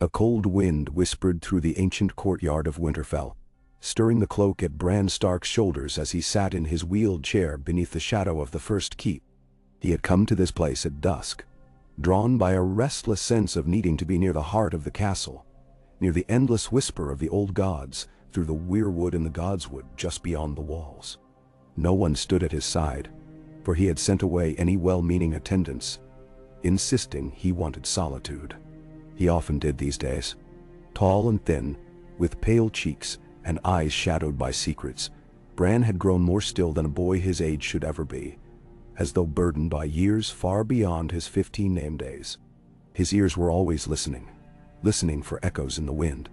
A cold wind whispered through the ancient courtyard of Winterfell, stirring the cloak at Bran Stark's shoulders as he sat in his wheeled chair beneath the shadow of the first keep. He had come to this place at dusk, drawn by a restless sense of needing to be near the heart of the castle, near the endless whisper of the old gods through the Weirwood and the Godswood just beyond the walls. No one stood at his side, for he had sent away any well-meaning attendants, insisting he wanted solitude. He often did these days. Tall and thin, with pale cheeks and eyes shadowed by secrets, Bran had grown more still than a boy his age should ever be, as though burdened by years far beyond his 15 name days. His ears were always listening for echoes in the wind.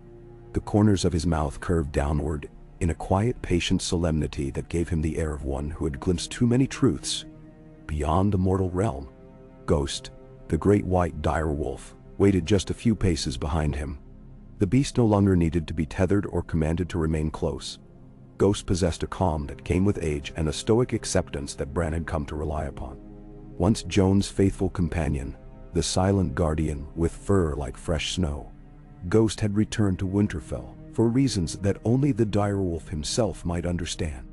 The corners of his mouth curved downward in a quiet, patient solemnity that gave him the air of one who had glimpsed too many truths beyond the mortal realm. Ghost, the great white dire wolf, waited just a few paces behind him. The beast no longer needed to be tethered or commanded to remain close. Ghost possessed a calm that came with age and a stoic acceptance that Bran had come to rely upon. Once Jon's faithful companion, the silent guardian with fur like fresh snow, Ghost had returned to Winterfell for reasons that only the direwolf himself might understand.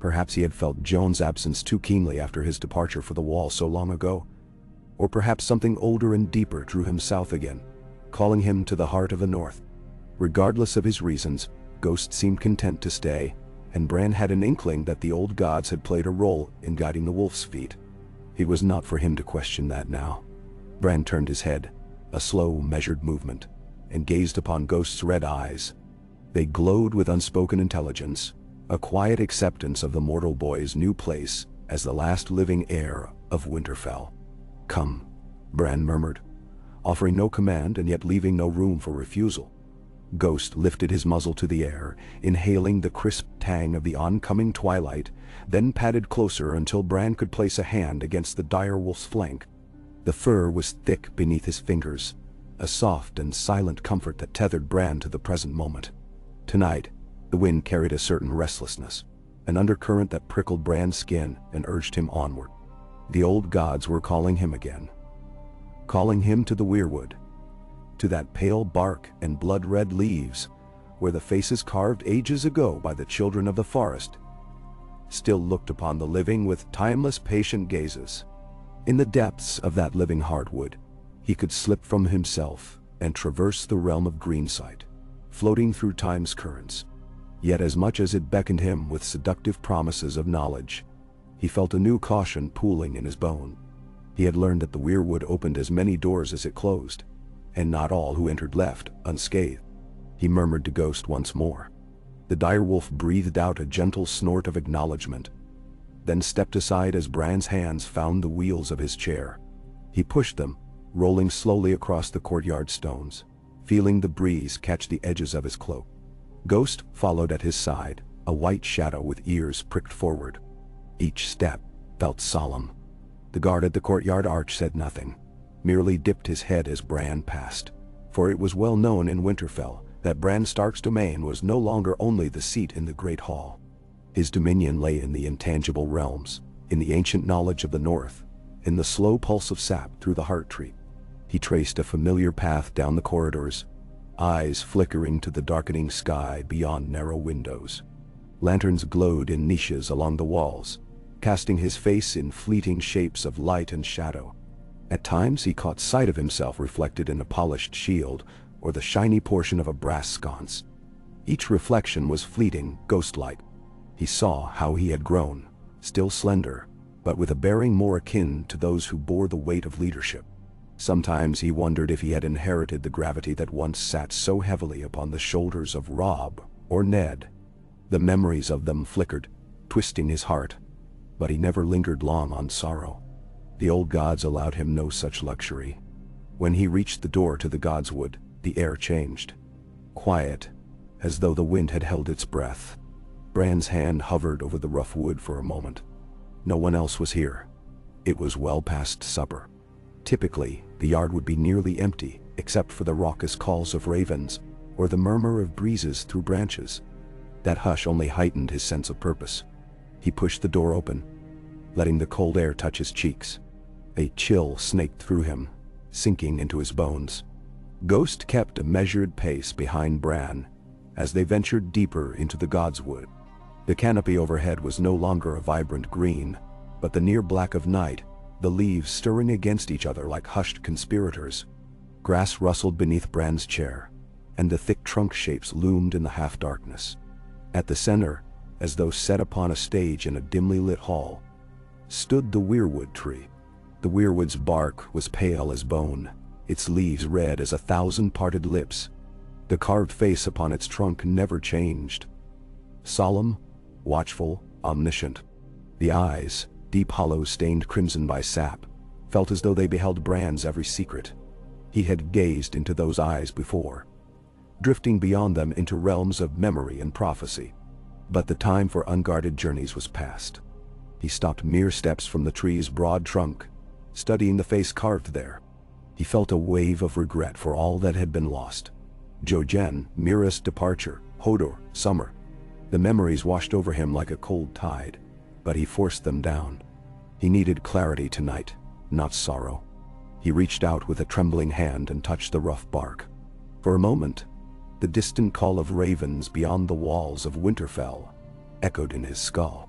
Perhaps he had felt Jon's absence too keenly after his departure for the Wall so long ago, or perhaps something older and deeper drew him south again, calling him to the heart of the North. Regardless of his reasons, Ghost seemed content to stay, and Bran had an inkling that the old gods had played a role in guiding the wolf's feet. It was not for him to question that now. Bran turned his head, a slow, measured movement, and gazed upon Ghost's red eyes. They glowed with unspoken intelligence, a quiet acceptance of the mortal boy's new place as the last living heir of Winterfell. "Come," Bran murmured, offering no command and yet leaving no room for refusal. Ghost lifted his muzzle to the air, inhaling the crisp tang of the oncoming twilight, then padded closer until Bran could place a hand against the direwolf's flank. The fur was thick beneath his fingers, a soft and silent comfort that tethered Bran to the present moment. Tonight, the wind carried a certain restlessness, an undercurrent that prickled Bran's skin and urged him onward. The old gods were calling him again, calling him to the Weirwood, to that pale bark and blood-red leaves, where the faces carved ages ago by the children of the forest still looked upon the living with timeless patient gazes. In the depths of that living heartwood, he could slip from himself and traverse the realm of Greenseer, floating through time's currents. Yet as much as it beckoned him with seductive promises of knowledge, he felt a new caution pooling in his bone. He had learned that the Weirwood opened as many doors as it closed, and not all who entered left unscathed. He murmured to Ghost once more. The direwolf breathed out a gentle snort of acknowledgement, then stepped aside as Bran's hands found the wheels of his chair. He pushed them, rolling slowly across the courtyard stones, feeling the breeze catch the edges of his cloak. Ghost followed at his side, a white shadow with ears pricked forward. Each step felt solemn. The guard at the courtyard arch said nothing, merely dipped his head as Bran passed, for it was well known in Winterfell that Bran Stark's domain was no longer only the seat in the Great Hall. His dominion lay in the intangible realms, in the ancient knowledge of the North, in the slow pulse of sap through the heart tree. He traced a familiar path down the corridors, eyes flickering to the darkening sky beyond narrow windows. Lanterns glowed in niches along the walls, casting his face in fleeting shapes of light and shadow. At times he caught sight of himself reflected in a polished shield or the shiny portion of a brass sconce. Each reflection was fleeting, ghost-like. He saw how he had grown, still slender, but with a bearing more akin to those who bore the weight of leadership. Sometimes he wondered if he had inherited the gravity that once sat so heavily upon the shoulders of Robb or Ned. The memories of them flickered, twisting his heart, but he never lingered long on sorrow. The old gods allowed him no such luxury. When he reached the door to the Godswood, the air changed. Quiet, as though the wind had held its breath. Bran's hand hovered over the rough wood for a moment. No one else was here. It was well past supper. Typically, the yard would be nearly empty, except for the raucous calls of ravens or the murmur of breezes through branches. That hush only heightened his sense of purpose. He pushed the door open, letting the cold air touch his cheeks. A chill snaked through him, sinking into his bones. Ghost kept a measured pace behind Bran as they ventured deeper into the Godswood. The canopy overhead was no longer a vibrant green, but the near black of night, the leaves stirring against each other like hushed conspirators. Grass rustled beneath Bran's chair, and the thick trunk shapes loomed in the half-darkness. At the center, as though set upon a stage in a dimly lit hall, stood the Weirwood tree. The Weirwood's bark was pale as bone, its leaves red as 1,000 parted lips. The carved face upon its trunk never changed. Solemn, watchful, omniscient. The eyes, deep hollows stained crimson by sap, felt as though they beheld Bran's every secret. He had gazed into those eyes before, drifting beyond them into realms of memory and prophecy. But the time for unguarded journeys was past. He stopped mere steps from the tree's broad trunk, studying the face carved there. He felt a wave of regret for all that had been lost. Jojen, Mira's departure, Hodor, summer. The memories washed over him like a cold tide, but he forced them down. He needed clarity tonight, not sorrow. He reached out with a trembling hand and touched the rough bark. For a moment, the distant call of ravens beyond the walls of Winterfell echoed in his skull.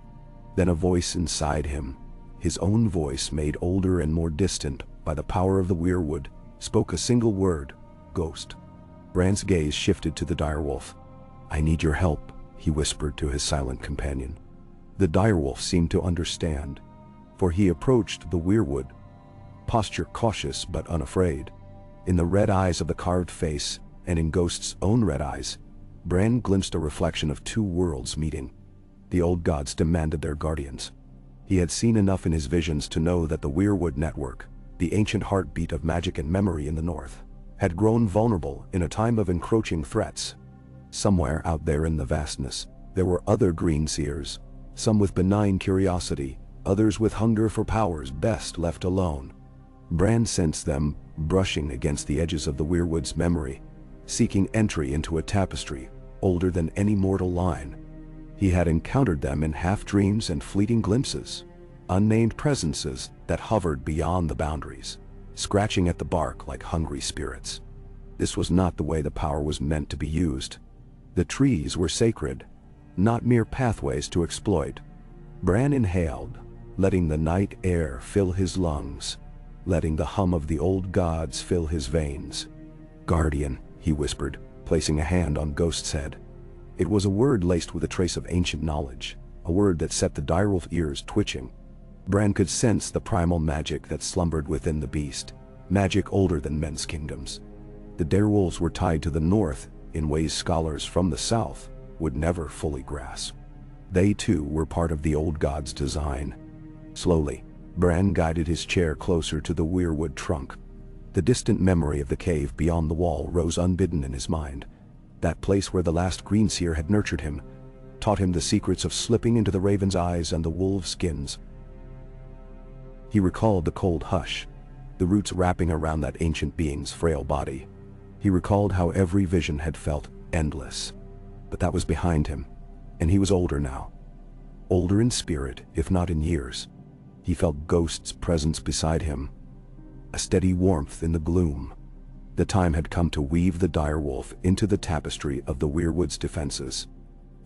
Then a voice inside him, his own voice made older and more distant by the power of the Weirwood, spoke a single word: Ghost. Bran's gaze shifted to the direwolf. "I need your help," he whispered to his silent companion. The direwolf seemed to understand, for he approached the Weirwood, posture cautious but unafraid. In the red eyes of the carved face, and in Ghost's own red eyes, Bran glimpsed a reflection of two worlds meeting. The old gods demanded their guardians. He had seen enough in his visions to know that the Weirwood network, the ancient heartbeat of magic and memory in the north, had grown vulnerable in a time of encroaching threats. Somewhere out there in the vastness, there were other Greenseers, some with benign curiosity, others with hunger for powers best left alone. Bran sensed them brushing against the edges of the Weirwood's memory, seeking entry into a tapestry older than any mortal line. He had encountered them in half-dreams and fleeting glimpses, unnamed presences that hovered beyond the boundaries, scratching at the bark like hungry spirits. This was not the way the power was meant to be used. The trees were sacred, not mere pathways to exploit. Bran inhaled, letting the night air fill his lungs, letting the hum of the old gods fill his veins. "Guardian," he whispered, placing a hand on Ghost's head. It was a word laced with a trace of ancient knowledge, a word that set the direwolf ears twitching. Bran could sense the primal magic that slumbered within the beast, magic older than men's kingdoms. The direwolves were tied to the north in ways scholars from the south would never fully grasp. They too were part of the old god's design. Slowly, Bran guided his chair closer to the Weirwood trunk. The distant memory of the cave beyond the wall rose unbidden in his mind. That place where the last Greenseer had nurtured him, taught him the secrets of slipping into the raven's eyes and the wolves' skins. He recalled the cold hush, the roots wrapping around that ancient being's frail body. He recalled how every vision had felt endless. But that was behind him, and he was older now. Older in spirit, if not in years. He felt Ghost's presence beside him, a steady warmth in the gloom. The time had come to weave the direwolf into the tapestry of the Weirwood's defenses.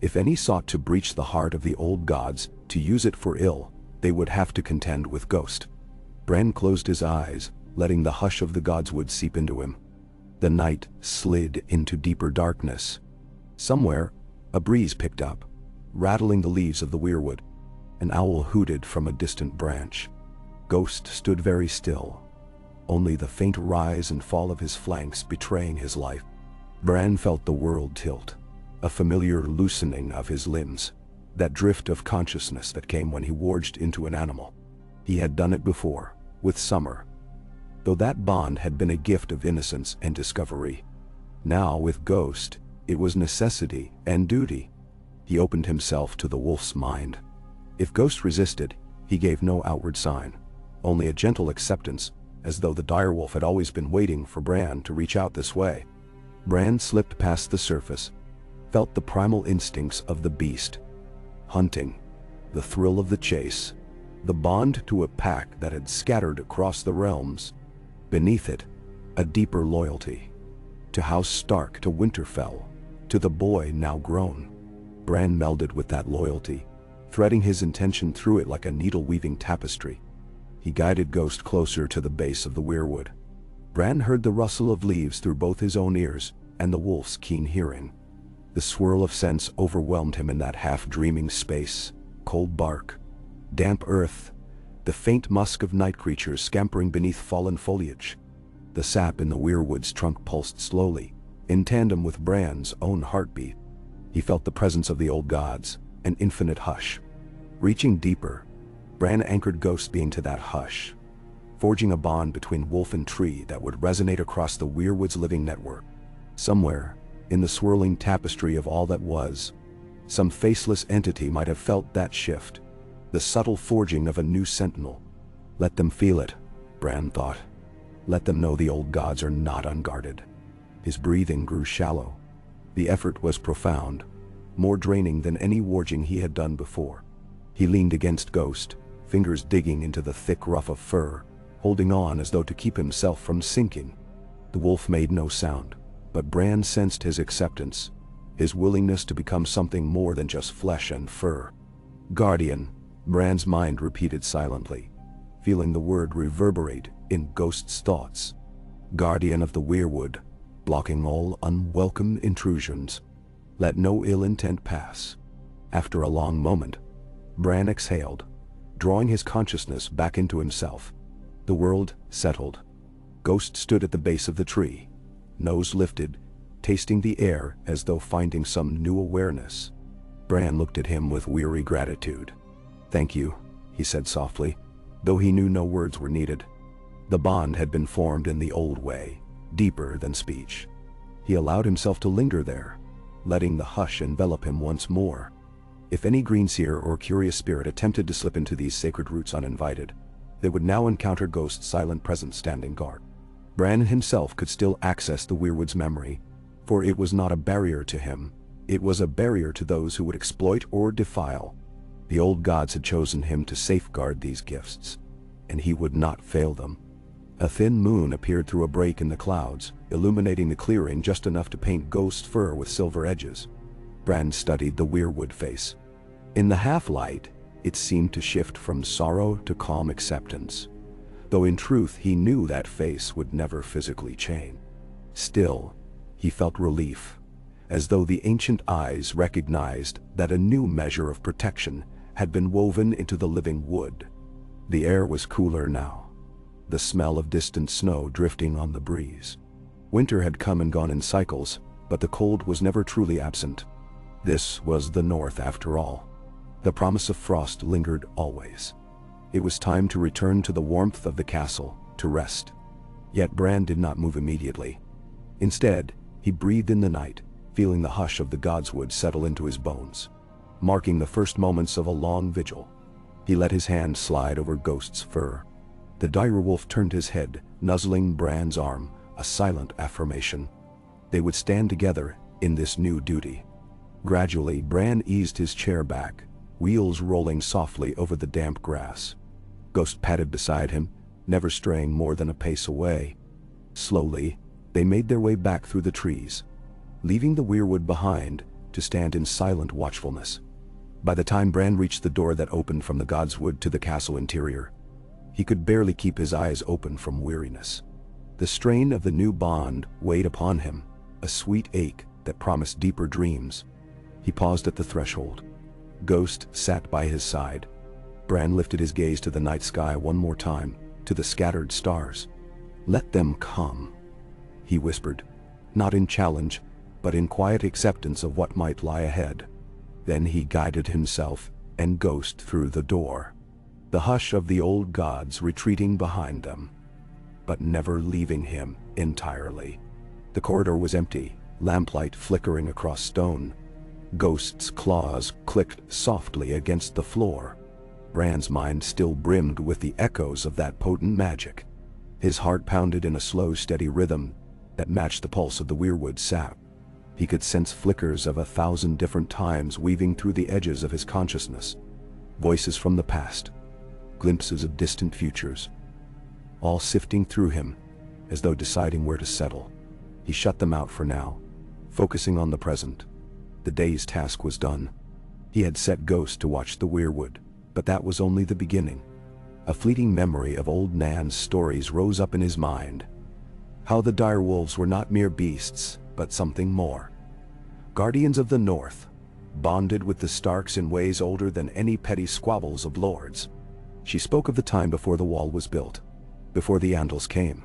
If any sought to breach the heart of the old gods, to use it for ill, they would have to contend with Ghost. Bran closed his eyes, letting the hush of the Godswood seep into him. The night slid into deeper darkness. Somewhere, a breeze picked up, rattling the leaves of the Weirwood. An owl hooted from a distant branch. Ghost stood very still, only the faint rise and fall of his flanks betraying his life. Bran felt the world tilt, a familiar loosening of his limbs, that drift of consciousness that came when he warged into an animal. He had done it before, with Summer, though that bond had been a gift of innocence and discovery. Now, with Ghost, it was necessity and duty. He opened himself to the wolf's mind. If Ghost resisted, he gave no outward sign, only a gentle acceptance, as though the direwolf had always been waiting for Bran to reach out this way. Bran slipped past the surface, felt the primal instincts of the beast. Hunting, the thrill of the chase, the bond to a pack that had scattered across the realms. Beneath it, a deeper loyalty, to House Stark, to Winterfell, to the boy now grown. Bran melded with that loyalty, threading his intention through it like a needle-weaving tapestry. He guided Ghost closer to the base of the Weirwood. Bran heard the rustle of leaves through both his own ears and the wolf's keen hearing. The swirl of scents overwhelmed him in that half-dreaming space. Cold bark, damp earth, the faint musk of night creatures scampering beneath fallen foliage. The sap in the Weirwood's trunk pulsed slowly, in tandem with Bran's own heartbeat. He felt the presence of the old gods, an infinite hush. Reaching deeper, Bran anchored Ghost being to that hush, forging a bond between wolf and tree that would resonate across the Weirwood's living network. Somewhere, in the swirling tapestry of all that was, some faceless entity might have felt that shift, the subtle forging of a new sentinel. Let them feel it, Bran thought. Let them know the old gods are not unguarded. His breathing grew shallow. The effort was profound, more draining than any warging he had done before. He leaned against Ghost, fingers digging into the thick ruff of fur, holding on as though to keep himself from sinking. The wolf made no sound, but Bran sensed his acceptance, his willingness to become something more than just flesh and fur. Guardian, Bran's mind repeated silently, feeling the word reverberate in Ghost's thoughts. Guardian of the Weirwood, blocking all unwelcome intrusions. Let no ill intent pass. After a long moment, Bran exhaled, drawing his consciousness back into himself. The world settled. Ghost stood at the base of the tree, nose lifted, tasting the air as though finding some new awareness. Bran looked at him with weary gratitude. "Thank you," he said softly, though he knew no words were needed. The bond had been formed in the old way, deeper than speech. He allowed himself to linger there, letting the hush envelop him once more. If any Greenseer or curious spirit attempted to slip into these sacred roots uninvited, they would now encounter Ghost's silent presence standing guard. Bran himself could still access the Weirwood's memory, for it was not a barrier to him, it was a barrier to those who would exploit or defile. The old gods had chosen him to safeguard these gifts, and he would not fail them. A thin moon appeared through a break in the clouds, illuminating the clearing just enough to paint Ghost's fur with silver edges. Bran studied the Weirwood face. In the half-light, it seemed to shift from sorrow to calm acceptance, though in truth he knew that face would never physically change. Still, he felt relief, as though the ancient eyes recognized that a new measure of protection had been woven into the living wood. The air was cooler now, the smell of distant snow drifting on the breeze. Winter had come and gone in cycles, but the cold was never truly absent. This was the North after all. The promise of frost lingered always. It was time to return to the warmth of the castle, to rest. Yet Bran did not move immediately. Instead, he breathed in the night, feeling the hush of the godswood settle into his bones, marking the first moments of a long vigil. He let his hand slide over Ghost's fur. The direwolf turned his head, nuzzling Bran's arm, a silent affirmation. They would stand together in this new duty. Gradually, Bran eased his chair back, wheels rolling softly over the damp grass. Ghost padded beside him, never straying more than a pace away. Slowly, they made their way back through the trees, leaving the Weirwood behind to stand in silent watchfulness. By the time Bran reached the door that opened from the godswood to the castle interior, he could barely keep his eyes open from weariness. The strain of the new bond weighed upon him, a sweet ache that promised deeper dreams. He paused at the threshold. Ghost sat by his side. Bran lifted his gaze to the night sky one more time, to the scattered stars. "Let them come," he whispered, not in challenge, but in quiet acceptance of what might lie ahead. Then he guided himself and Ghost through the door, the hush of the old gods retreating behind them, but never leaving him entirely. The corridor was empty, lamplight flickering across stone. Ghost's claws clicked softly against the floor. Bran's mind still brimmed with the echoes of that potent magic. His heart pounded in a slow, steady rhythm that matched the pulse of the Weirwood sap. He could sense flickers of 1,000 different times weaving through the edges of his consciousness. Voices from the past, glimpses of distant futures, all sifting through him as though deciding where to settle. He shut them out for now, focusing on the present. The day's task was done. He had set Ghost to watch the Weirwood, but that was only the beginning. A fleeting memory of old Nan's stories rose up in his mind. How the direwolves were not mere beasts, but something more. Guardians of the North, bonded with the Starks in ways older than any petty squabbles of lords. She spoke of the time before the wall was built, before the Andals came.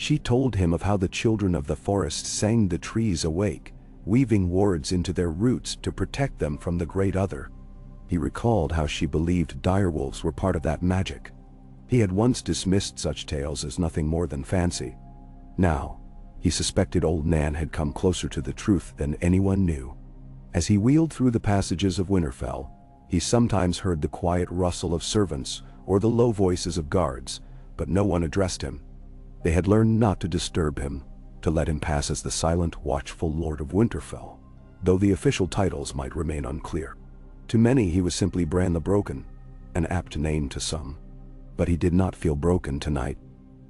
She told him of how the children of the forest sang the trees awake, weaving wards into their roots to protect them from the Great Other. He recalled how she believed direwolves were part of that magic. He had once dismissed such tales as nothing more than fancy. Now, he suspected old Nan had come closer to the truth than anyone knew. As he wheeled through the passages of Winterfell, he sometimes heard the quiet rustle of servants or the low voices of guards, but no one addressed him. They had learned not to disturb him, to let him pass as the silent, watchful Lord of Winterfell, though the official titles might remain unclear. To many he was simply Bran the Broken, an apt name to some. But he did not feel broken tonight.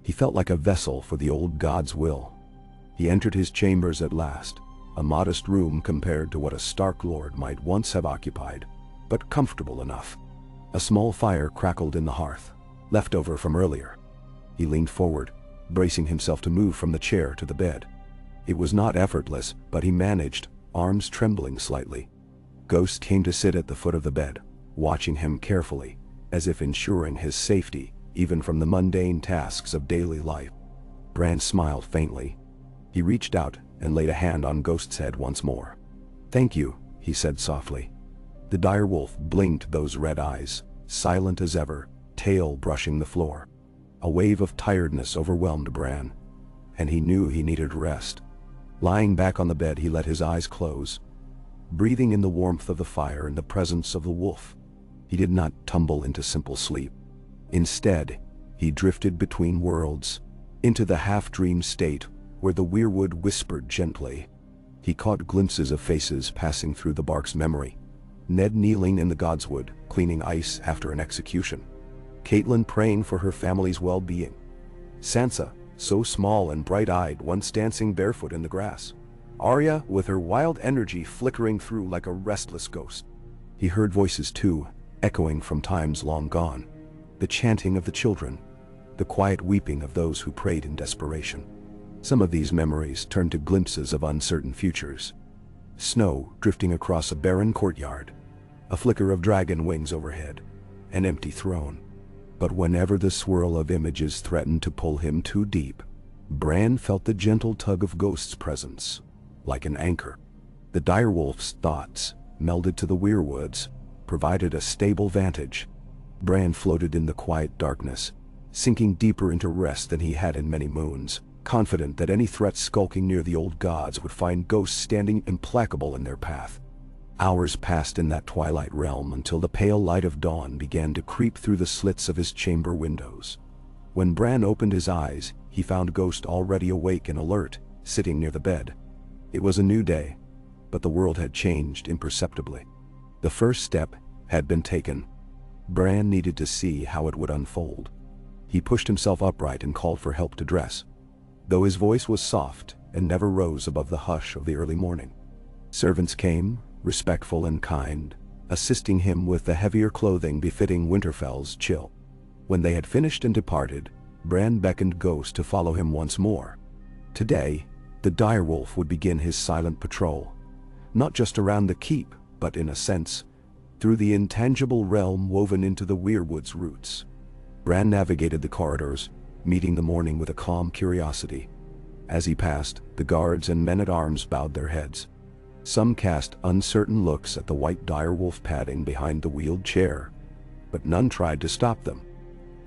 He felt like a vessel for the old god's will. He entered his chambers at last, a modest room compared to what a Stark lord might once have occupied, but comfortable enough. A small fire crackled in the hearth, left over from earlier. He leaned forward, bracing himself to move from the chair to the bed. It was not effortless, but he managed, arms trembling slightly. Ghost came to sit at the foot of the bed, watching him carefully, as if ensuring his safety, even from the mundane tasks of daily life. Bran smiled faintly. He reached out and laid a hand on Ghost's head once more. "Thank you," he said softly. The direwolf blinked those red eyes, silent as ever, tail brushing the floor. A wave of tiredness overwhelmed Bran, and he knew he needed rest. Lying back on the bed, he let his eyes close, breathing in the warmth of the fire and the presence of the wolf. He did not tumble into simple sleep. Instead, he drifted between worlds, into the half-dream state where the Weirwood whispered gently. He caught glimpses of faces passing through the Bark's memory. Ned kneeling in the Godswood, cleaning ice after an execution. Catelyn praying for her family's well-being. Sansa, so small and bright-eyed, once dancing barefoot in the grass. Arya, with her wild energy flickering through like a restless ghost. He heard voices too, echoing from times long gone. The chanting of the children, the quiet weeping of those who prayed in desperation. Some of these memories turned to glimpses of uncertain futures. Snow drifting across a barren courtyard, a flicker of dragon wings overhead, an empty throne. But whenever the swirl of images threatened to pull him too deep, Bran felt the gentle tug of Ghost's presence, like an anchor. The direwolf's thoughts, melded to the Weirwood's, provided a stable vantage. Bran floated in the quiet darkness, sinking deeper into rest than he had in many moons, confident that any threat skulking near the old gods would find Ghosts standing implacable in their path. Hours passed in that twilight realm until the pale light of dawn began to creep through the slits of his chamber windows. When Bran opened his eyes, he found Ghost already awake and alert, sitting near the bed. It was a new day, but the world had changed imperceptibly. The first step had been taken. Bran needed to see how it would unfold. He pushed himself upright and called for help to dress, though his voice was soft and never rose above the hush of the early morning. Servants came, respectful and kind, assisting him with the heavier clothing befitting Winterfell's chill. When they had finished and departed, Bran beckoned Ghost to follow him once more. Today, the direwolf would begin his silent patrol, not just around the keep, but in a sense, through the intangible realm woven into the Weirwood's roots. Bran navigated the corridors, meeting the morning with a calm curiosity. As he passed, the guards and men-at-arms bowed their heads. Some cast uncertain looks at the white direwolf padding behind the wheeled chair, but none tried to stop them.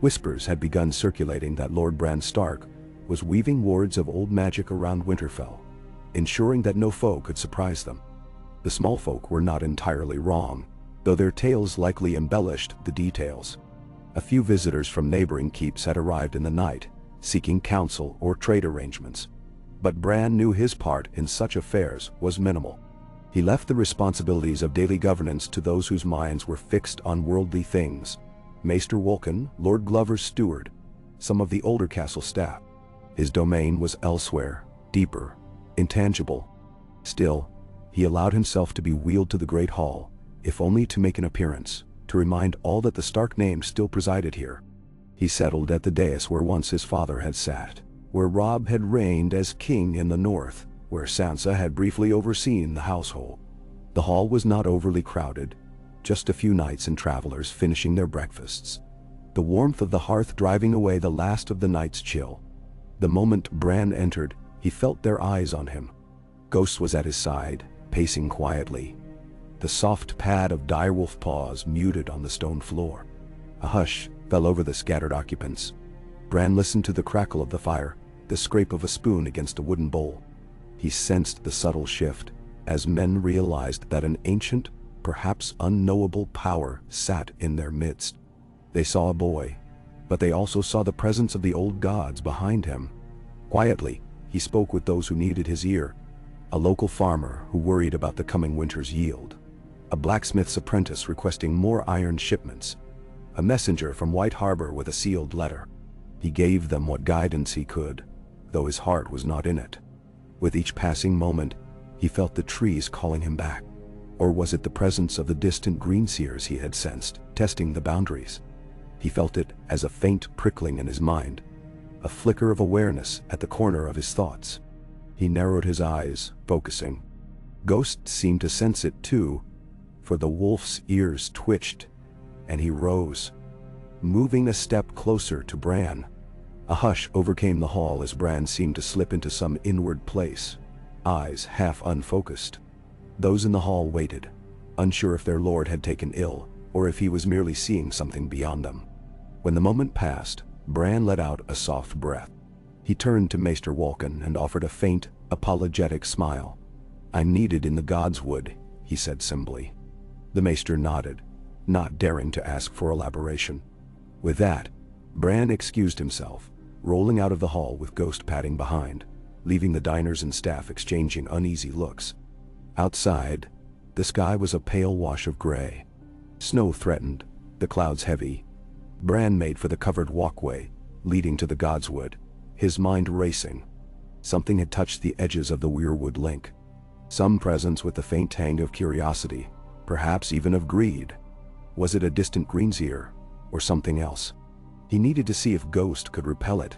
Whispers had begun circulating that Lord Bran Stark was weaving wards of old magic around Winterfell, ensuring that no foe could surprise them. The small folk were not entirely wrong, though their tales likely embellished the details. A few visitors from neighboring keeps had arrived in the night, seeking counsel or trade arrangements. But Bran knew his part in such affairs was minimal. He left the responsibilities of daily governance to those whose minds were fixed on worldly things. Maester Wolkan, Lord Glover's steward, some of the older castle staff. His domain was elsewhere, deeper, intangible. Still, he allowed himself to be wheeled to the great hall, if only to make an appearance, to remind all that the Stark name still presided here. He settled at the dais where once his father had sat, where Robb had reigned as king in the north, where Sansa had briefly overseen the household. The hall was not overly crowded, just a few knights and travelers finishing their breakfasts, the warmth of the hearth driving away the last of the night's chill. The moment Bran entered, he felt their eyes on him. Ghost was at his side, pacing quietly, the soft pad of direwolf paws muted on the stone floor. A hush fell over the scattered occupants. Bran listened to the crackle of the fire, the scrape of a spoon against a wooden bowl. He sensed the subtle shift, as men realized that an ancient, perhaps unknowable power sat in their midst. They saw a boy, but they also saw the presence of the old gods behind him. Quietly, he spoke with those who needed his ear. A local farmer who worried about the coming winter's yield. A blacksmith's apprentice requesting more iron shipments. A messenger from White Harbor with a sealed letter. He gave them what guidance he could, though his heart was not in it. With each passing moment, he felt the trees calling him back. Or was it the presence of the distant Greenseers he had sensed, testing the boundaries? He felt it as a faint prickling in his mind, a flicker of awareness at the corner of his thoughts. He narrowed his eyes, focusing. Ghost seemed to sense it too, for the wolf's ears twitched, and he rose, moving a step closer to Bran. A hush overcame the hall as Bran seemed to slip into some inward place, eyes half unfocused. Those in the hall waited, unsure if their lord had taken ill, or if he was merely seeing something beyond them. When the moment passed, Bran let out a soft breath. He turned to Maester Walken and offered a faint, apologetic smile. "I'm needed in the Godswood," he said simply. The Maester nodded, not daring to ask for elaboration. With that, Bran excused himself, rolling out of the hall with Ghost padding behind, leaving the diners and staff exchanging uneasy looks. Outside, the sky was a pale wash of gray. Snow threatened, the clouds heavy. Bran made for the covered walkway, leading to the Godswood, his mind racing. Something had touched the edges of the Weirwood link. Some presence with the faint tang of curiosity, perhaps even of greed. Was it a distant Greenseer, or something else? He needed to see if Ghost could repel it.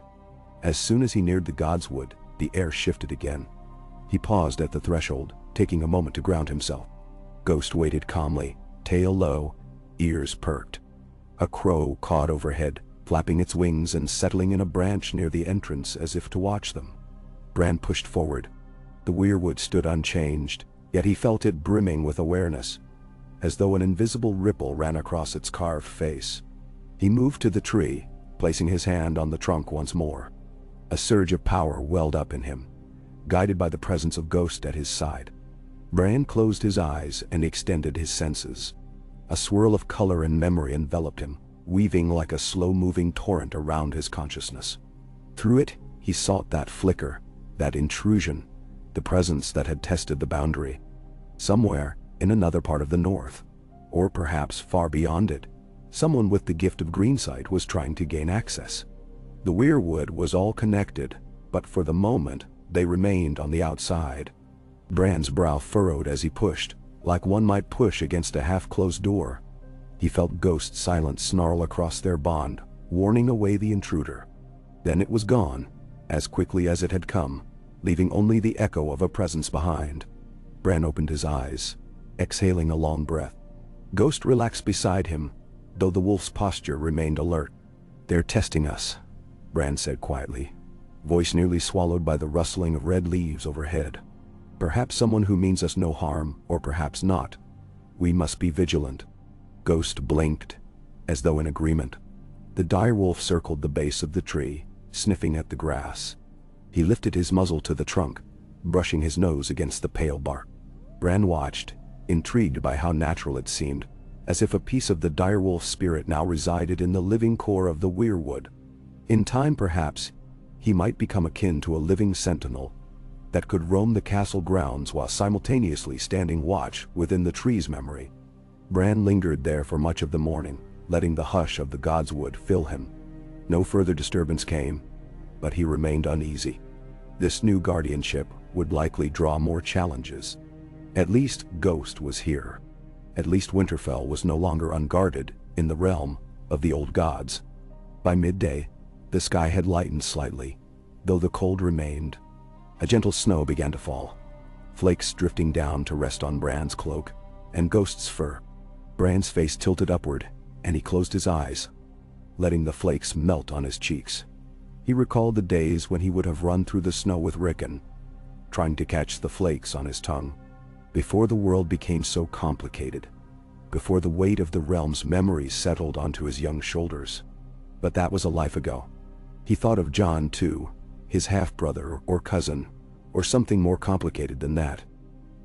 As soon as he neared the Godswood, the air shifted again. He paused at the threshold, taking a moment to ground himself. Ghost waited calmly, tail low, ears perked. A crow cawed overhead, flapping its wings and settling in a branch near the entrance as if to watch them. Bran pushed forward. The Weirwood stood unchanged, yet he felt it brimming with awareness, as though an invisible ripple ran across its carved face. He moved to the tree, placing his hand on the trunk once more. A surge of power welled up in him, guided by the presence of Ghost at his side. Bran closed his eyes and extended his senses. A swirl of color and memory enveloped him, weaving like a slow-moving torrent around his consciousness. Through it, he sought that flicker, that intrusion, the presence that had tested the boundary. Somewhere, in another part of the north, or perhaps far beyond it, someone with the gift of greensight was trying to gain access. The Weirwood was all connected, but for the moment, they remained on the outside. Bran's brow furrowed as he pushed, like one might push against a half-closed door. He felt Ghost's silence snarl across their bond, warning away the intruder. Then it was gone, as quickly as it had come, leaving only the echo of a presence behind. Bran opened his eyes, exhaling a long breath. Ghost relaxed beside him, though the wolf's posture remained alert. "They're testing us," Bran said quietly, voice nearly swallowed by the rustling of red leaves overhead. "Perhaps someone who means us no harm, or perhaps not. We must be vigilant." Ghost blinked, as though in agreement. The direwolf circled the base of the tree, sniffing at the grass. He lifted his muzzle to the trunk, brushing his nose against the pale bark. Bran watched, intrigued by how natural it seemed, as if a piece of the direwolf's spirit now resided in the living core of the Weirwood. In time, perhaps, he might become akin to a living sentinel that could roam the castle grounds while simultaneously standing watch within the tree's memory. Bran lingered there for much of the morning, letting the hush of the Godswood fill him. No further disturbance came, but he remained uneasy. This new guardianship, would likely draw more challenges. At least Ghost was here. At least Winterfell was no longer unguarded in the realm of the old gods. By midday, the sky had lightened slightly, though the cold remained. A gentle snow began to fall, flakes drifting down to rest on Bran's cloak and Ghost's fur. Bran's face tilted upward, and he closed his eyes, letting the flakes melt on his cheeks. He recalled the days when he would have run through the snow with Rickon, trying to catch the flakes on his tongue. Before the world became so complicated, before the weight of the realm's memories settled onto his young shoulders. But that was a life ago. He thought of Jon too, his half-brother or cousin, or something more complicated than that.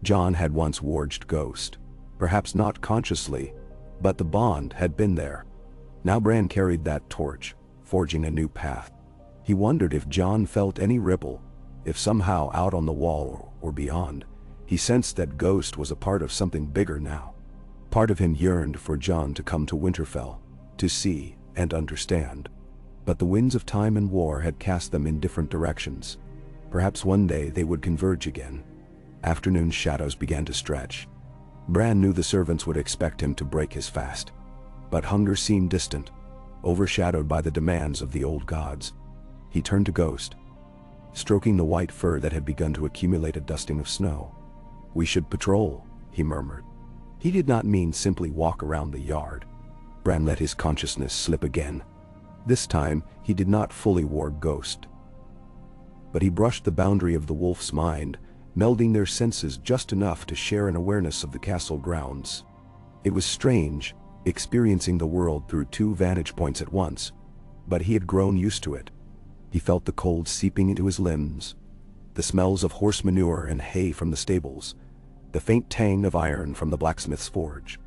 Jon had once warged Ghost, perhaps not consciously, but the bond had been there. Now Bran carried that torch, forging a new path. He wondered if Jon felt any ripple, if somehow out on the wall or beyond, he sensed that Ghost was a part of something bigger now. Part of him yearned for Jon to come to Winterfell, to see and understand. But the winds of time and war had cast them in different directions. Perhaps one day they would converge again. Afternoon shadows began to stretch. Bran knew the servants would expect him to break his fast. But hunger seemed distant, overshadowed by the demands of the old gods. He turned to Ghost, stroking the white fur that had begun to accumulate a dusting of snow. "We should patrol," he murmured. He did not mean simply walk around the yard. Bran let his consciousness slip again. This time, he did not fully warg Ghost. But he brushed the boundary of the wolf's mind, melding their senses just enough to share an awareness of the castle grounds. It was strange, experiencing the world through two vantage points at once, but he had grown used to it. He felt the cold seeping into his limbs, the smells of horse manure and hay from the stables, the faint tang of iron from the blacksmith's forge.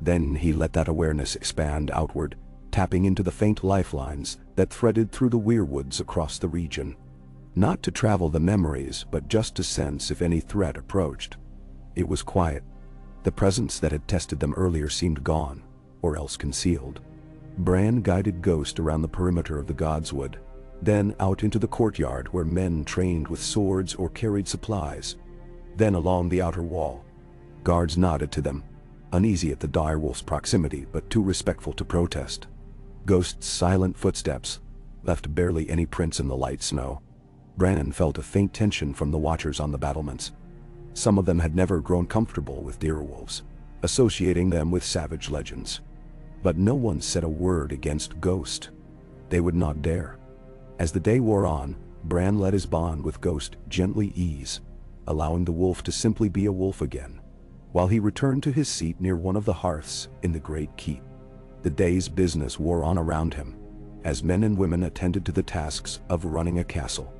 Then he let that awareness expand outward, tapping into the faint lifelines that threaded through the Weirwoods across the region. Not to travel the memories, but just to sense if any threat approached. It was quiet. The presence that had tested them earlier seemed gone, or else concealed. Bran guided Ghost around the perimeter of the Godswood, then out into the courtyard where men trained with swords or carried supplies, then along the outer wall. Guards nodded to them, uneasy at the direwolf's proximity but too respectful to protest. Ghost's silent footsteps left barely any prints in the light snow. Bran felt a faint tension from the watchers on the battlements. Some of them had never grown comfortable with direwolves, associating them with savage legends. But no one said a word against Ghost. They would not dare. As the day wore on, Bran let his bond with Ghost gently ease, allowing the wolf to simply be a wolf again, while he returned to his seat near one of the hearths in the great keep. The day's business wore on around him, as men and women attended to the tasks of running a castle.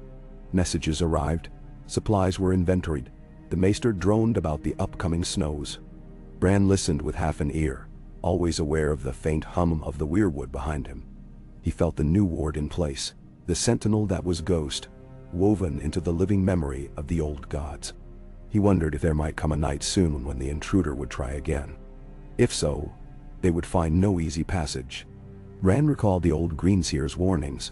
Messages arrived, supplies were inventoried, the maester droned about the upcoming snows. Bran listened with half an ear, always aware of the faint hum of the Weirwood behind him. He felt the new ward in place, the sentinel that was Ghost, woven into the living memory of the old gods. He wondered if there might come a night soon when the intruder would try again. If so, they would find no easy passage. Bran recalled the old Greenseer's warnings.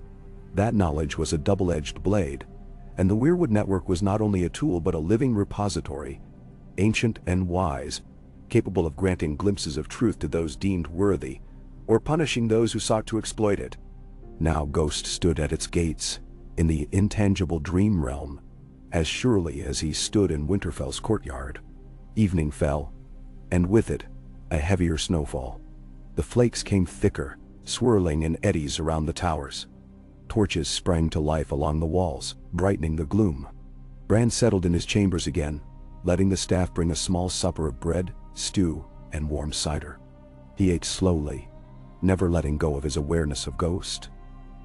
That knowledge was a double-edged blade, and the Weirwood network was not only a tool but a living repository, ancient and wise, capable of granting glimpses of truth to those deemed worthy, or punishing those who sought to exploit it. Now Ghost stood at its gates, in the intangible dream realm, as surely as he stood in Winterfell's courtyard. Evening fell, and with it, a heavier snowfall. The flakes came thicker, swirling in eddies around the towers. Torches sprang to life along the walls, brightening the gloom. Bran settled in his chambers again, letting the staff bring a small supper of bread, stew, and warm cider. He ate slowly, never letting go of his awareness of Ghost.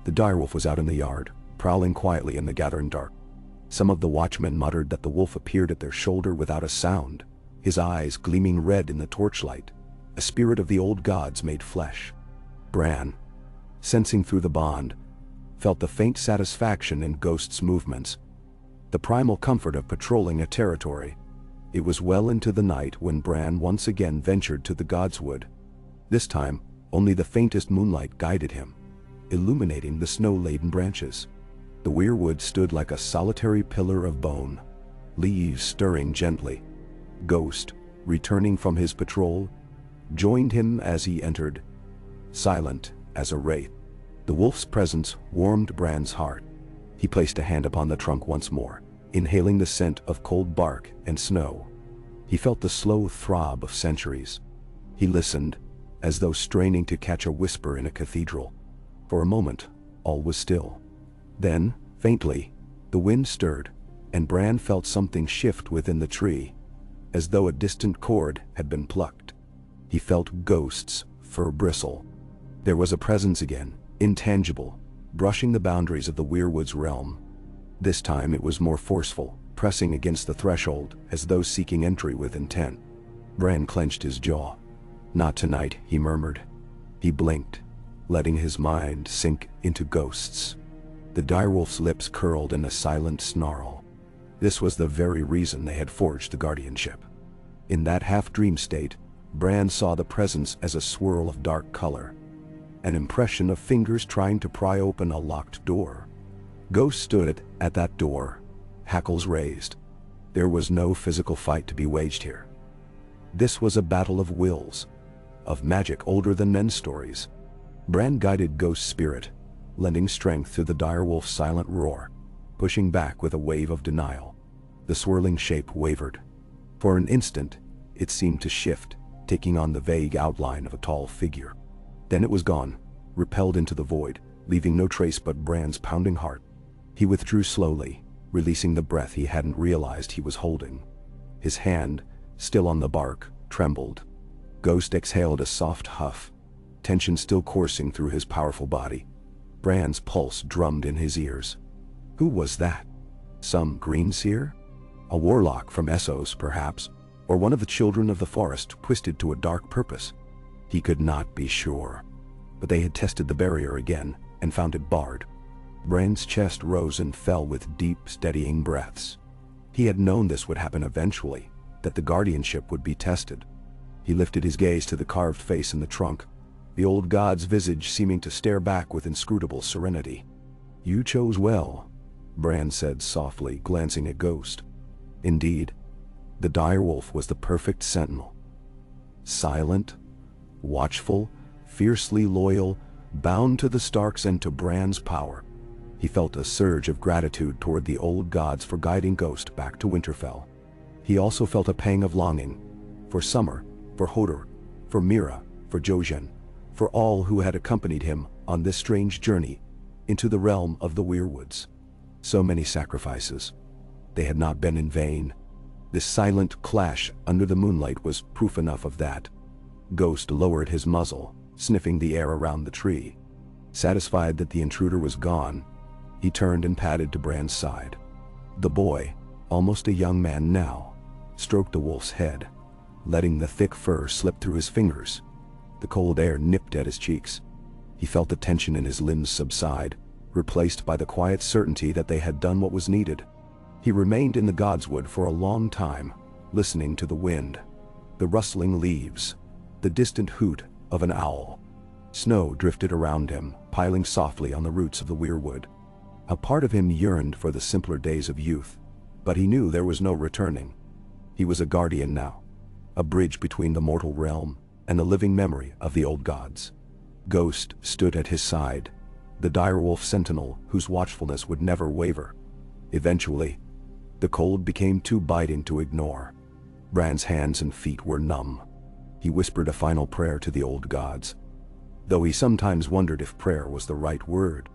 The direwolf was out in the yard, prowling quietly in the gathering dark. Some of the watchmen muttered that the wolf appeared at their shoulder without a sound, his eyes gleaming red in the torchlight, a spirit of the old gods made flesh. Bran, sensing through the bond, felt the faint satisfaction in Ghost's movements, the primal comfort of patrolling a territory. It was well into the night when Bran once again ventured to the Godswood. This time, only the faintest moonlight guided him, illuminating the snow-laden branches. The Weirwood stood like a solitary pillar of bone, leaves stirring gently. Ghost, returning from his patrol, joined him as he entered, silent as a wraith. The wolf's presence warmed Bran's heart. He placed a hand upon the trunk once more, inhaling the scent of cold bark and snow. He felt the slow throb of centuries. He listened, as though straining to catch a whisper in a cathedral. For a moment, all was still. Then, faintly, the wind stirred, and Bran felt something shift within the tree, as though a distant cord had been plucked. He felt Ghost's fur bristle. There was a presence again, intangible, brushing the boundaries of the Weirwood's realm. This time it was more forceful, pressing against the threshold as though seeking entry with intent. Bran clenched his jaw. "Not tonight," he murmured. He blinked, letting his mind sink into Ghost's. The direwolf's lips curled in a silent snarl. This was the very reason they had forged the guardianship. In that half-dream state, Bran saw the presence as a swirl of dark color, an impression of fingers trying to pry open a locked door. Ghost stood at that door, hackles raised. There was no physical fight to be waged here. This was a battle of wills, of magic older than men's stories. Bran guided Ghost's spirit, lending strength to the direwolf's silent roar, pushing back with a wave of denial. The swirling shape wavered. For an instant, it seemed to shift, taking on the vague outline of a tall figure. Then it was gone, repelled into the void, leaving no trace but Bran's pounding heart. He withdrew slowly, releasing the breath he hadn't realized he was holding. His hand, still on the bark, trembled. Ghost exhaled a soft huff, tension still coursing through his powerful body. Bran's pulse drummed in his ears. Who was that? Some Greenseer? A warlock from Essos, perhaps, or one of the children of the forest twisted to a dark purpose. He could not be sure. But they had tested the barrier again and found it barred. Bran's chest rose and fell with deep, steadying breaths. He had known this would happen eventually, that the guardianship would be tested. He lifted his gaze to the carved face in the trunk, the old god's visage seeming to stare back with inscrutable serenity. "You chose well," Bran said softly, glancing at Ghost. Indeed, the direwolf was the perfect sentinel. Silent, watchful, fiercely loyal, bound to the Starks and to Bran's power. He felt a surge of gratitude toward the old gods for guiding Ghost back to Winterfell. He also felt a pang of longing, for Summer, for Hodor, for Mira, for Jojen, for all who had accompanied him on this strange journey into the realm of the Weirwoods. So many sacrifices. They had not been in vain. This silent clash under the moonlight was proof enough of that. Ghost lowered his muzzle, sniffing the air around the tree. Satisfied that the intruder was gone, he turned and padded to Bran's side. The boy, almost a young man now, stroked the wolf's head, letting the thick fur slip through his fingers. The cold air nipped at his cheeks. He felt the tension in his limbs subside, replaced by the quiet certainty that they had done what was needed. He remained in the godswood for a long time, listening to the wind, the rustling leaves, the distant hoot of an owl. Snow drifted around him, piling softly on the roots of the Weirwood. A part of him yearned for the simpler days of youth, but he knew there was no returning. He was a guardian now, a bridge between the mortal realm and the living memory of the old gods. Ghost stood at his side, the direwolf sentinel whose watchfulness would never waver. Eventually, the cold became too biting to ignore. Bran's hands and feet were numb. He whispered a final prayer to the old gods, though he sometimes wondered if prayer was the right word.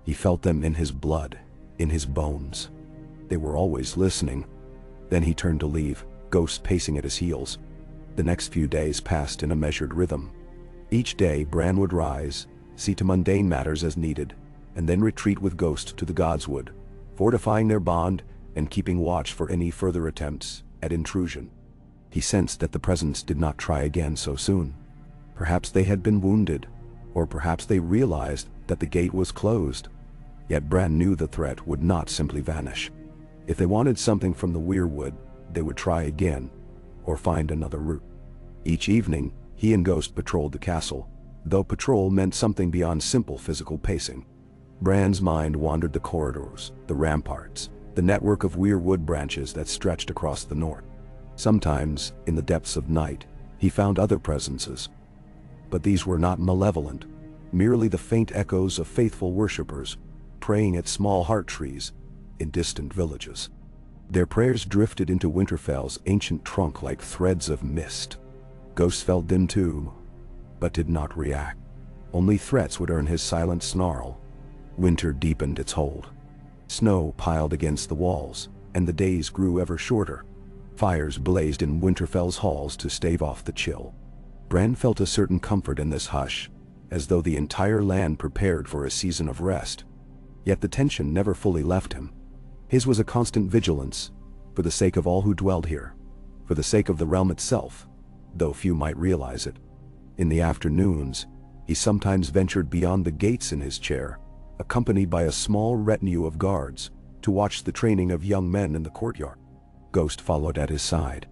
He felt them in his blood, in his bones. They were always listening. Then he turned to leave, Ghost pacing at his heels. The next few days passed in a measured rhythm. Each day Bran would rise, see to mundane matters as needed, and then retreat with Ghost to the godswood, fortifying their bond and keeping watch for any further attempts at intrusion. He sensed that the presence did not try again so soon. Perhaps they had been wounded, or perhaps they realized that the gate was closed. Yet Bran knew the threat would not simply vanish. If they wanted something from the Weirwood, they would try again, or find another route. Each evening, he and Ghost patrolled the castle, though patrol meant something beyond simple physical pacing. Bran's mind wandered the corridors, the ramparts, the network of weirwood branches that stretched across the north. Sometimes, in the depths of night, he found other presences. But these were not malevolent, merely the faint echoes of faithful worshippers, praying at small heart trees in distant villages. Their prayers drifted into Winterfell's ancient trunk like threads of mist. Ghost felt them too, but did not react. Only threats would earn his silent snarl. Winter deepened its hold. Snow piled against the walls, and the days grew ever shorter. Fires blazed in Winterfell's halls to stave off the chill. Bran felt a certain comfort in this hush, as though the entire land prepared for a season of rest. Yet the tension never fully left him. His was a constant vigilance, for the sake of all who dwelled here, for the sake of the realm itself, though few might realize it. In the afternoons, he sometimes ventured beyond the gates in his chair, accompanied by a small retinue of guards, to watch the training of young men in the courtyard. Ghost followed at his side.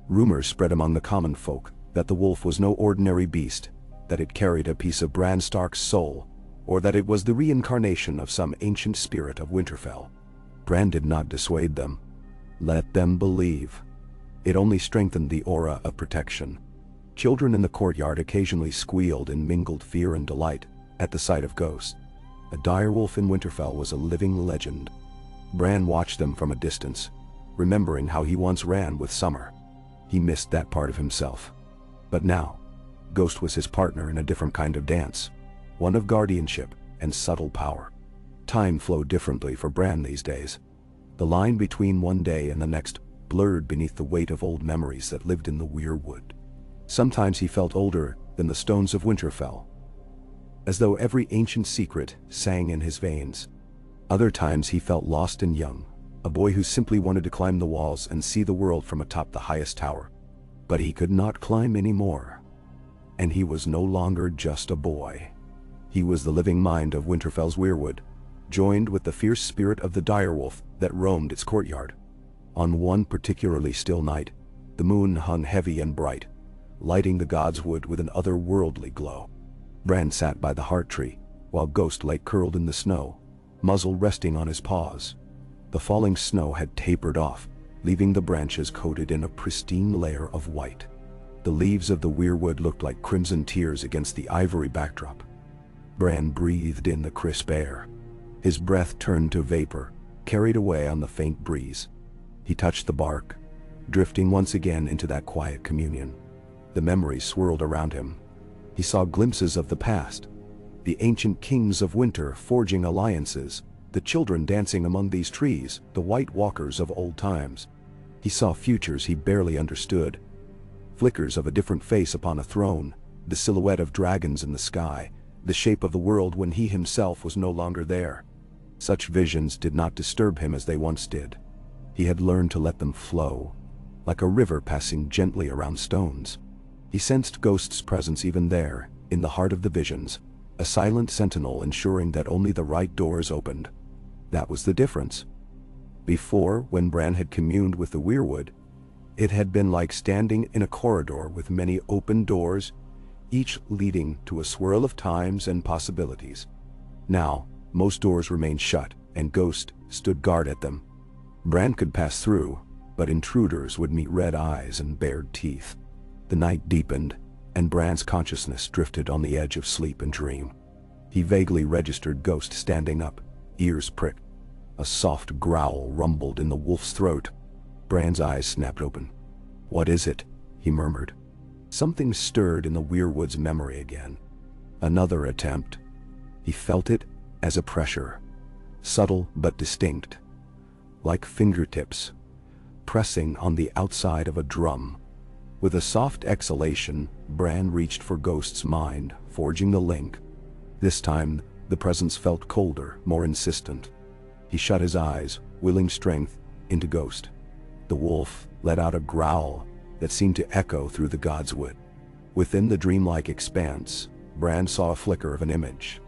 Rumors spread among the common folk that the wolf was no ordinary beast, that it carried a piece of Bran Stark's soul, or that it was the reincarnation of some ancient spirit of Winterfell. Bran did not dissuade them. Let them believe. It only strengthened the aura of protection. Children in the courtyard occasionally squealed in mingled fear and delight at the sight of Ghost. A direwolf in Winterfell was a living legend. Bran watched them from a distance, remembering how he once ran with Summer. He missed that part of himself. But now, Ghost was his partner in a different kind of dance, one of guardianship and subtle power. Time flowed differently for Bran these days. The line between one day and the next blurred beneath the weight of old memories that lived in the Weirwood. Sometimes he felt older than the stones of Winterfell, as though every ancient secret sang in his veins. Other times he felt lost and young, a boy who simply wanted to climb the walls and see the world from atop the highest tower. But he could not climb anymore. And he was no longer just a boy. He was the living mind of Winterfell's Weirwood, joined with the fierce spirit of the direwolf that roamed its courtyard. On one particularly still night, the moon hung heavy and bright, lighting the God's Wood with an otherworldly glow. Bran sat by the heart tree, while Ghost lay curled in the snow, muzzle resting on his paws. The falling snow had tapered off, leaving the branches coated in a pristine layer of white. The leaves of the Weirwood looked like crimson tears against the ivory backdrop. Bran breathed in the crisp air. His breath turned to vapor, carried away on the faint breeze. He touched the bark, drifting once again into that quiet communion. The memories swirled around him. He saw glimpses of the past, the ancient kings of winter forging alliances, the children dancing among these trees, the white walkers of old times. He saw futures he barely understood, flickers of a different face upon a throne, the silhouette of dragons in the sky, the shape of the world when he himself was no longer there. Such visions did not disturb him as they once did. He had learned to let them flow, like a river passing gently around stones. He sensed Ghost's presence even there, in the heart of the visions, a silent sentinel ensuring that only the right doors opened. That was the difference. Before, when Bran had communed with the Weirwood, it had been like standing in a corridor with many open doors, each leading to a swirl of times and possibilities. Now, most doors remained shut, and Ghost stood guard at them. Bran could pass through, but intruders would meet red eyes and bared teeth. The night deepened, and Bran's consciousness drifted on the edge of sleep and dream. He vaguely registered Ghost standing up, ears pricked. A soft growl rumbled in the wolf's throat. Bran's eyes snapped open. "What is it?" he murmured. Something stirred in the Weirwood's memory again. Another attempt. He felt it as a pressure, subtle but distinct, like fingertips pressing on the outside of a drum. With a soft exhalation, Bran reached for Ghost's mind, forging the link. This time, the presence felt colder, more insistent. He shut his eyes, willing strength into Ghost. The wolf let out a growl that seemed to echo through the God's Wood. Within the dreamlike expanse, Bran saw a flicker of an image.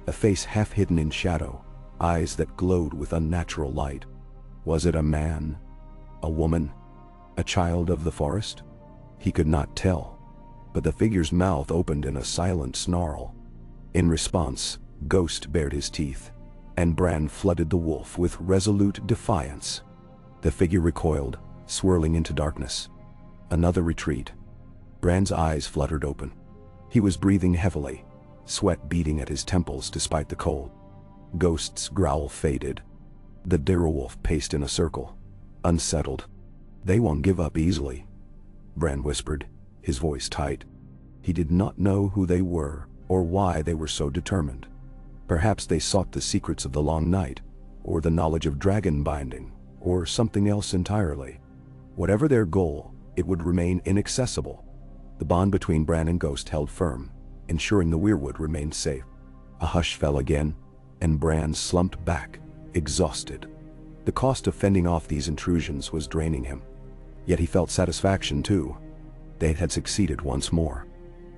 A face half hidden in shadow, eyes that glowed with unnatural light. Was it a man? A woman? A child of the forest? He could not tell, but the figure's mouth opened in a silent snarl. In response, Ghost bared his teeth, and Bran flooded the wolf with resolute defiance. The figure recoiled, swirling into darkness. Another retreat. Bran's eyes fluttered open. He was breathing heavily, sweat beading at his temples despite the cold. Ghost's growl faded. The direwolf paced in a circle, unsettled. "They won't give up easily," Bran whispered, his voice tight. He did not know who they were or why they were so determined. Perhaps they sought the secrets of the long night, or the knowledge of dragon binding, or something else entirely. Whatever their goal, it would remain inaccessible. The bond between Bran and Ghost held firm, ensuring the Weirwood remained safe. A hush fell again, and Bran slumped back, exhausted. The cost of fending off these intrusions was draining him. Yet he felt satisfaction too. They had succeeded once more.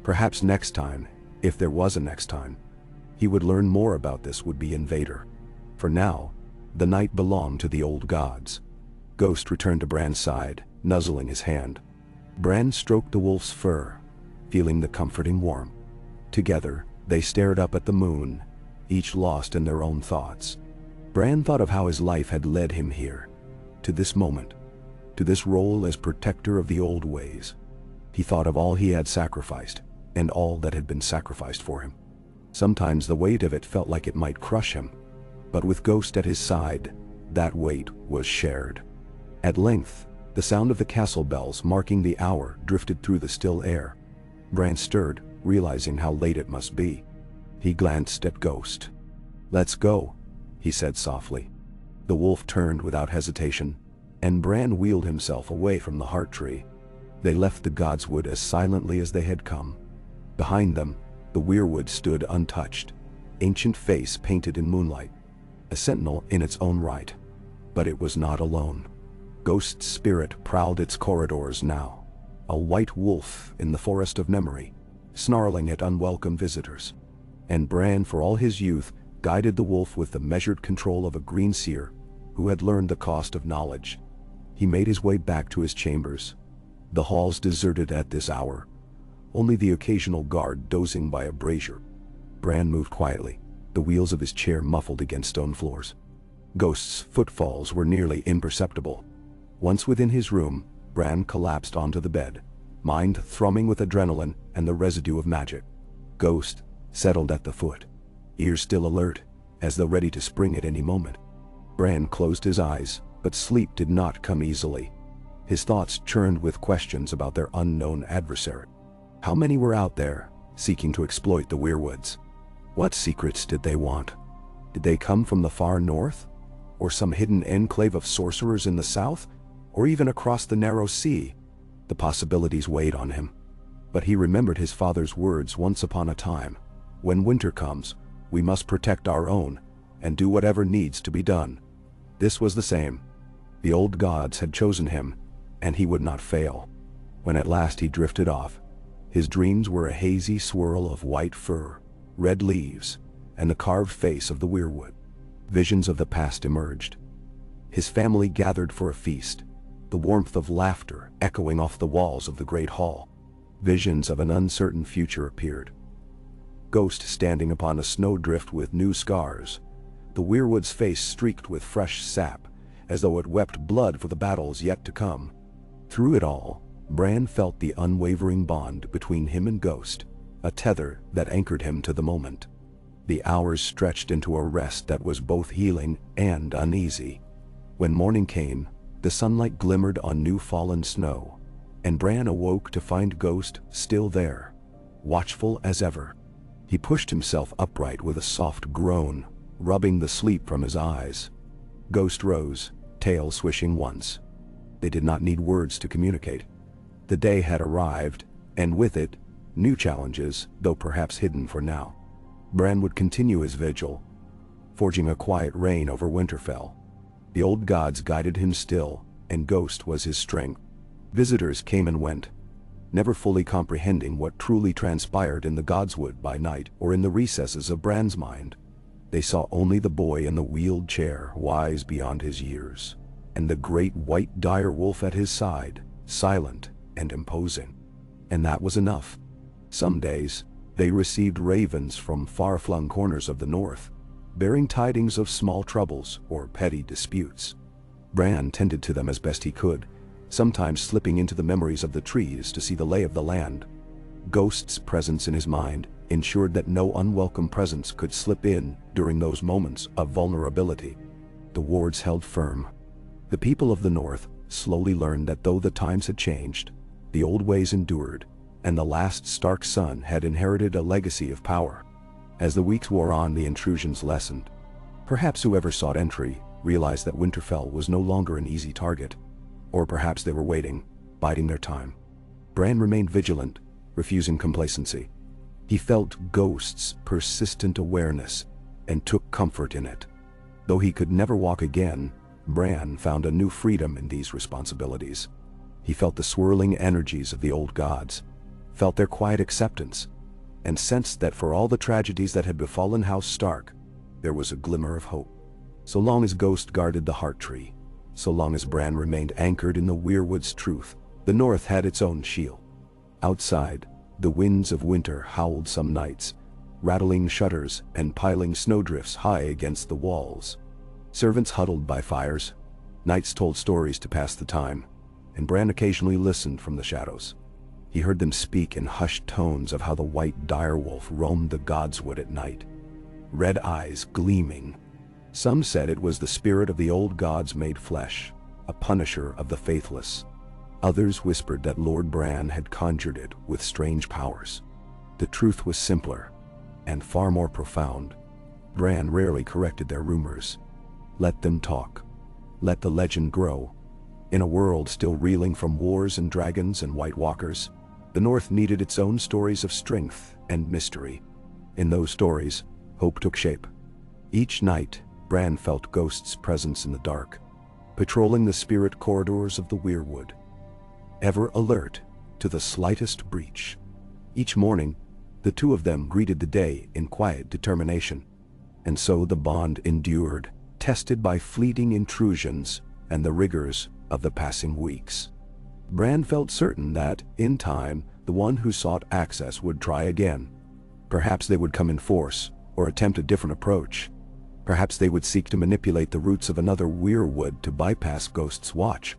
Perhaps next time, if there was a next time, he would learn more about this would-be invader. For now, the night belonged to the old gods. Ghost returned to Bran's side, nuzzling his hand. Bran stroked the wolf's fur, feeling the comforting warmth. Together, they stared up at the moon, each lost in their own thoughts. Bran thought of how his life had led him here, to this moment, to this role as protector of the old ways. He thought of all he had sacrificed, and all that had been sacrificed for him. Sometimes the weight of it felt like it might crush him, but with Ghost at his side, that weight was shared. At length, the sound of the castle bells marking the hour drifted through the still air. Bran stirred, realizing how late it must be. He glanced at Ghost. "Let's go," he said softly. The wolf turned without hesitation, and Bran wheeled himself away from the heart tree. They left the Godswood as silently as they had come. Behind them, the Weirwood stood untouched, ancient face painted in moonlight, a sentinel in its own right. But it was not alone. Ghost's spirit prowled its corridors now, a white wolf in the forest of memory, snarling at unwelcome visitors. And Bran, for all his youth, guided the wolf with the measured control of a Greenseer who had learned the cost of knowledge. He made his way back to his chambers. The halls deserted at this hour, only the occasional guard dozing by a brazier. Bran moved quietly, the wheels of his chair muffled against stone floors. Ghost's footfalls were nearly imperceptible. Once within his room, Bran collapsed onto the bed, mind thrumming with adrenaline and the residue of magic. Ghost settled at the foot, ears still alert, as though ready to spring at any moment. Bran closed his eyes, but sleep did not come easily. His thoughts churned with questions about their unknown adversary. How many were out there, seeking to exploit the Weirwoods? What secrets did they want? Did they come from the far north? Or some hidden enclave of sorcerers in the south? Or even across the narrow sea? The possibilities weighed on him. But he remembered his father's words once upon a time. When winter comes, we must protect our own, and do whatever needs to be done. This was the same. The old gods had chosen him, and he would not fail. When at last he drifted off, his dreams were a hazy swirl of white fur, red leaves, and the carved face of the Weirwood. Visions of the past emerged. His family gathered for a feast, the warmth of laughter echoing off the walls of the great hall. Visions of an uncertain future appeared. Ghost standing upon a snowdrift with new scars, the Weirwood's face streaked with fresh sap, as though it wept blood for the battles yet to come. Through it all, Bran felt the unwavering bond between him and Ghost, a tether that anchored him to the moment. The hours stretched into a rest that was both healing and uneasy. When morning came, the sunlight glimmered on new fallen snow, and Bran awoke to find Ghost still there, watchful as ever. He pushed himself upright with a soft groan, rubbing the sleep from his eyes. Ghost rose, tail swishing once. They did not need words to communicate. The day had arrived, and with it, new challenges, though perhaps hidden for now. Bran would continue his vigil, forging a quiet reign over Winterfell. The old gods guided him still, and Ghost was his strength. Visitors came and went, never fully comprehending what truly transpired in the Godswood by night or in the recesses of Bran's mind. They saw only the boy in the wheeled chair, wise beyond his years, and the great white dire wolf at his side, silent and imposing. And that was enough. Some days, they received ravens from far-flung corners of the north. bearing tidings of small troubles or petty disputes. Bran tended to them as best he could, sometimes slipping into the memories of the trees to see the lay of the land. Ghost's presence in his mind ensured that no unwelcome presence could slip in during those moments of vulnerability. The wards held firm. The people of the North slowly learned that though the times had changed, the old ways endured, and the last Stark son had inherited a legacy of power. As the weeks wore on, the intrusions lessened. Perhaps whoever sought entry realized that Winterfell was no longer an easy target. Or perhaps they were waiting, biding their time. Bran remained vigilant, refusing complacency. He felt Ghost's persistent awareness and took comfort in it. Though he could never walk again, Bran found a new freedom in these responsibilities. He felt the swirling energies of the old gods, felt their quiet acceptance, and sensed that for all the tragedies that had befallen House Stark, there was a glimmer of hope. So long as Ghost guarded the Heart Tree, so long as Bran remained anchored in the Weirwood's truth, the North had its own shield. Outside, the winds of winter howled some nights, rattling shutters and piling snowdrifts high against the walls. Servants huddled by fires, knights told stories to pass the time, and Bran occasionally listened from the shadows. He heard them speak in hushed tones of how the white direwolf roamed the godswood at night, red eyes gleaming. Some said it was the spirit of the old gods made flesh, a punisher of the faithless. Others whispered that Lord Bran had conjured it with strange powers. The truth was simpler, and far more profound. Bran rarely corrected their rumors. Let them talk. Let the legend grow. In a world still reeling from wars and dragons and White Walkers, the North needed its own stories of strength and mystery. In those stories, hope took shape. Each night, Bran felt Ghost's presence in the dark, patrolling the spirit corridors of the Weirwood, ever alert to the slightest breach. Each morning, the two of them greeted the day in quiet determination. And so the bond endured, tested by fleeting intrusions and the rigors of the passing weeks. Bran felt certain that, in time, the one who sought access would try again. Perhaps they would come in force, or attempt a different approach. Perhaps they would seek to manipulate the roots of another Weirwood to bypass Ghost's watch.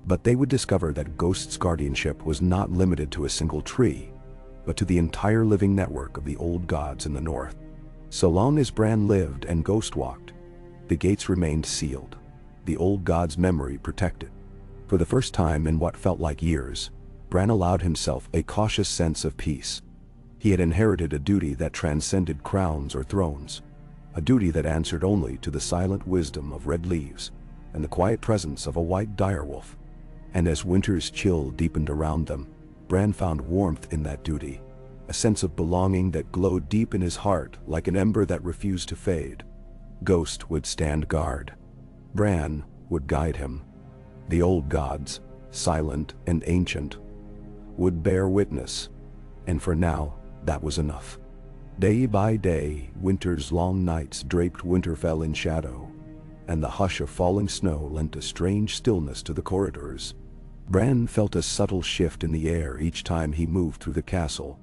But they would discover that Ghost's guardianship was not limited to a single tree, but to the entire living network of the old gods in the North. So long as Bran lived and Ghost walked, the gates remained sealed, the old god's memory protected. For the first time in what felt like years, Bran allowed himself a cautious sense of peace. He had inherited a duty that transcended crowns or thrones, a duty that answered only to the silent wisdom of red leaves and the quiet presence of a white direwolf. And as winter's chill deepened around them, Bran found warmth in that duty, a sense of belonging that glowed deep in his heart like an ember that refused to fade. Ghost would stand guard. Bran would guide him. The old gods, silent and ancient, would bear witness, and for now, that was enough. Day by day, winter's long nights draped Winterfell in shadow, and the hush of falling snow lent a strange stillness to the corridors. Bran felt a subtle shift in the air each time he moved through the castle.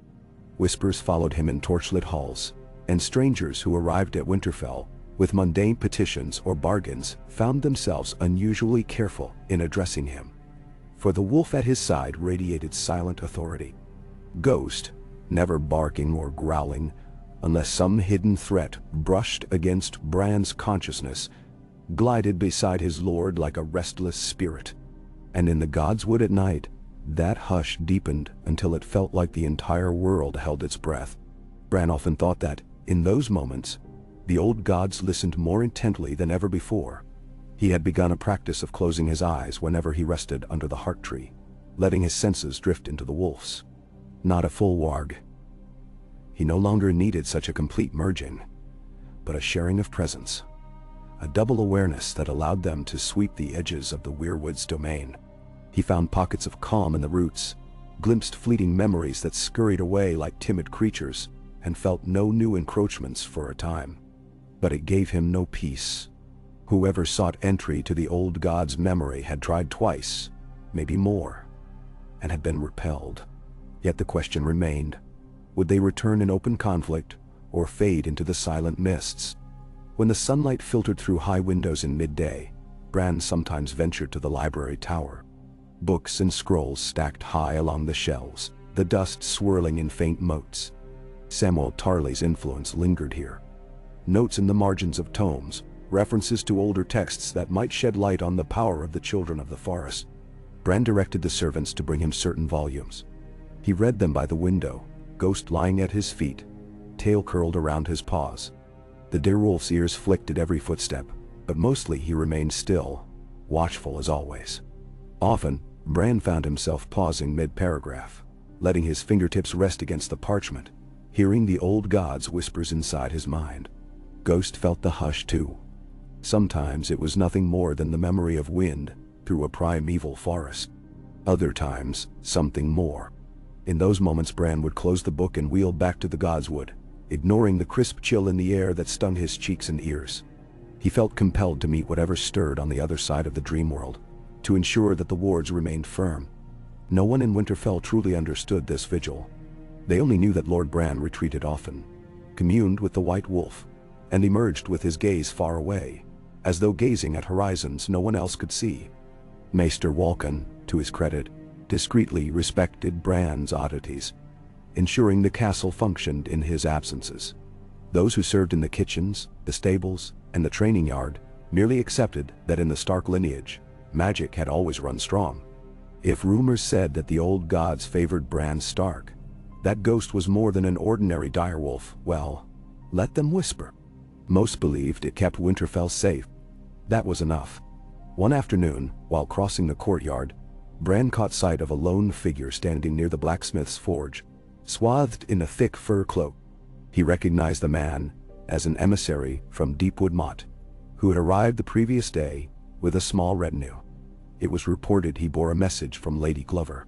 Whispers followed him in torchlit halls, and strangers who arrived at Winterfell with mundane petitions or bargains found themselves unusually careful in addressing him. For the wolf at his side radiated silent authority. Ghost, never barking or growling, unless some hidden threat brushed against Bran's consciousness, glided beside his lord like a restless spirit. And in the Godswood at night, that hush deepened until it felt like the entire world held its breath. Bran often thought that, in those moments, the old gods listened more intently than ever before. He had begun a practice of closing his eyes whenever he rested under the Heart Tree, letting his senses drift into the wolf's. Not a full warg. He no longer needed such a complete merging, but a sharing of presence, a double awareness that allowed them to sweep the edges of the Weirwood's domain. He found pockets of calm in the roots, glimpsed fleeting memories that scurried away like timid creatures, and felt no new encroachments for a time. But it gave him no peace. Whoever sought entry to the old god's memory had tried twice, maybe more, and had been repelled. Yet the question remained, would they return in open conflict or fade into the silent mists? When the sunlight filtered through high windows in midday, Bran sometimes ventured to the library tower. Books and scrolls stacked high along the shelves, the dust swirling in faint motes. Samuel Tarley's influence lingered here. Notes in the margins of tomes, references to older texts that might shed light on the power of the children of the forest. Bran directed the servants to bring him certain volumes. He read them by the window, Ghost lying at his feet, tail curled around his paws. The direwolf's ears flicked at every footstep, but mostly he remained still, watchful as always. Often, Bran found himself pausing mid-paragraph, letting his fingertips rest against the parchment, hearing the old god's whispers inside his mind. Ghost felt the hush too. Sometimes it was nothing more than the memory of wind through a primeval forest. Other times, something more. In those moments Bran would close the book and wheel back to the godswood, ignoring the crisp chill in the air that stung his cheeks and ears. He felt compelled to meet whatever stirred on the other side of the dream world, to ensure that the wards remained firm. No one in Winterfell truly understood this vigil. They only knew that Lord Bran retreated often, communed with the White Wolf, and emerged with his gaze far away, as though gazing at horizons no one else could see. Maester Walken, to his credit, discreetly respected Bran's oddities, ensuring the castle functioned in his absences. Those who served in the kitchens, the stables, and the training yard merely accepted that in the Stark lineage, magic had always run strong. If rumors said that the old gods favored Bran Stark, that Ghost was more than an ordinary direwolf, well, let them whisper. Most believed it kept Winterfell safe. That was enough. One afternoon, while crossing the courtyard, Bran caught sight of a lone figure standing near the blacksmith's forge, swathed in a thick fur cloak. He recognized the man as an emissary from Deepwood Motte, who had arrived the previous day with a small retinue. It was reported he bore a message from Lady Glover.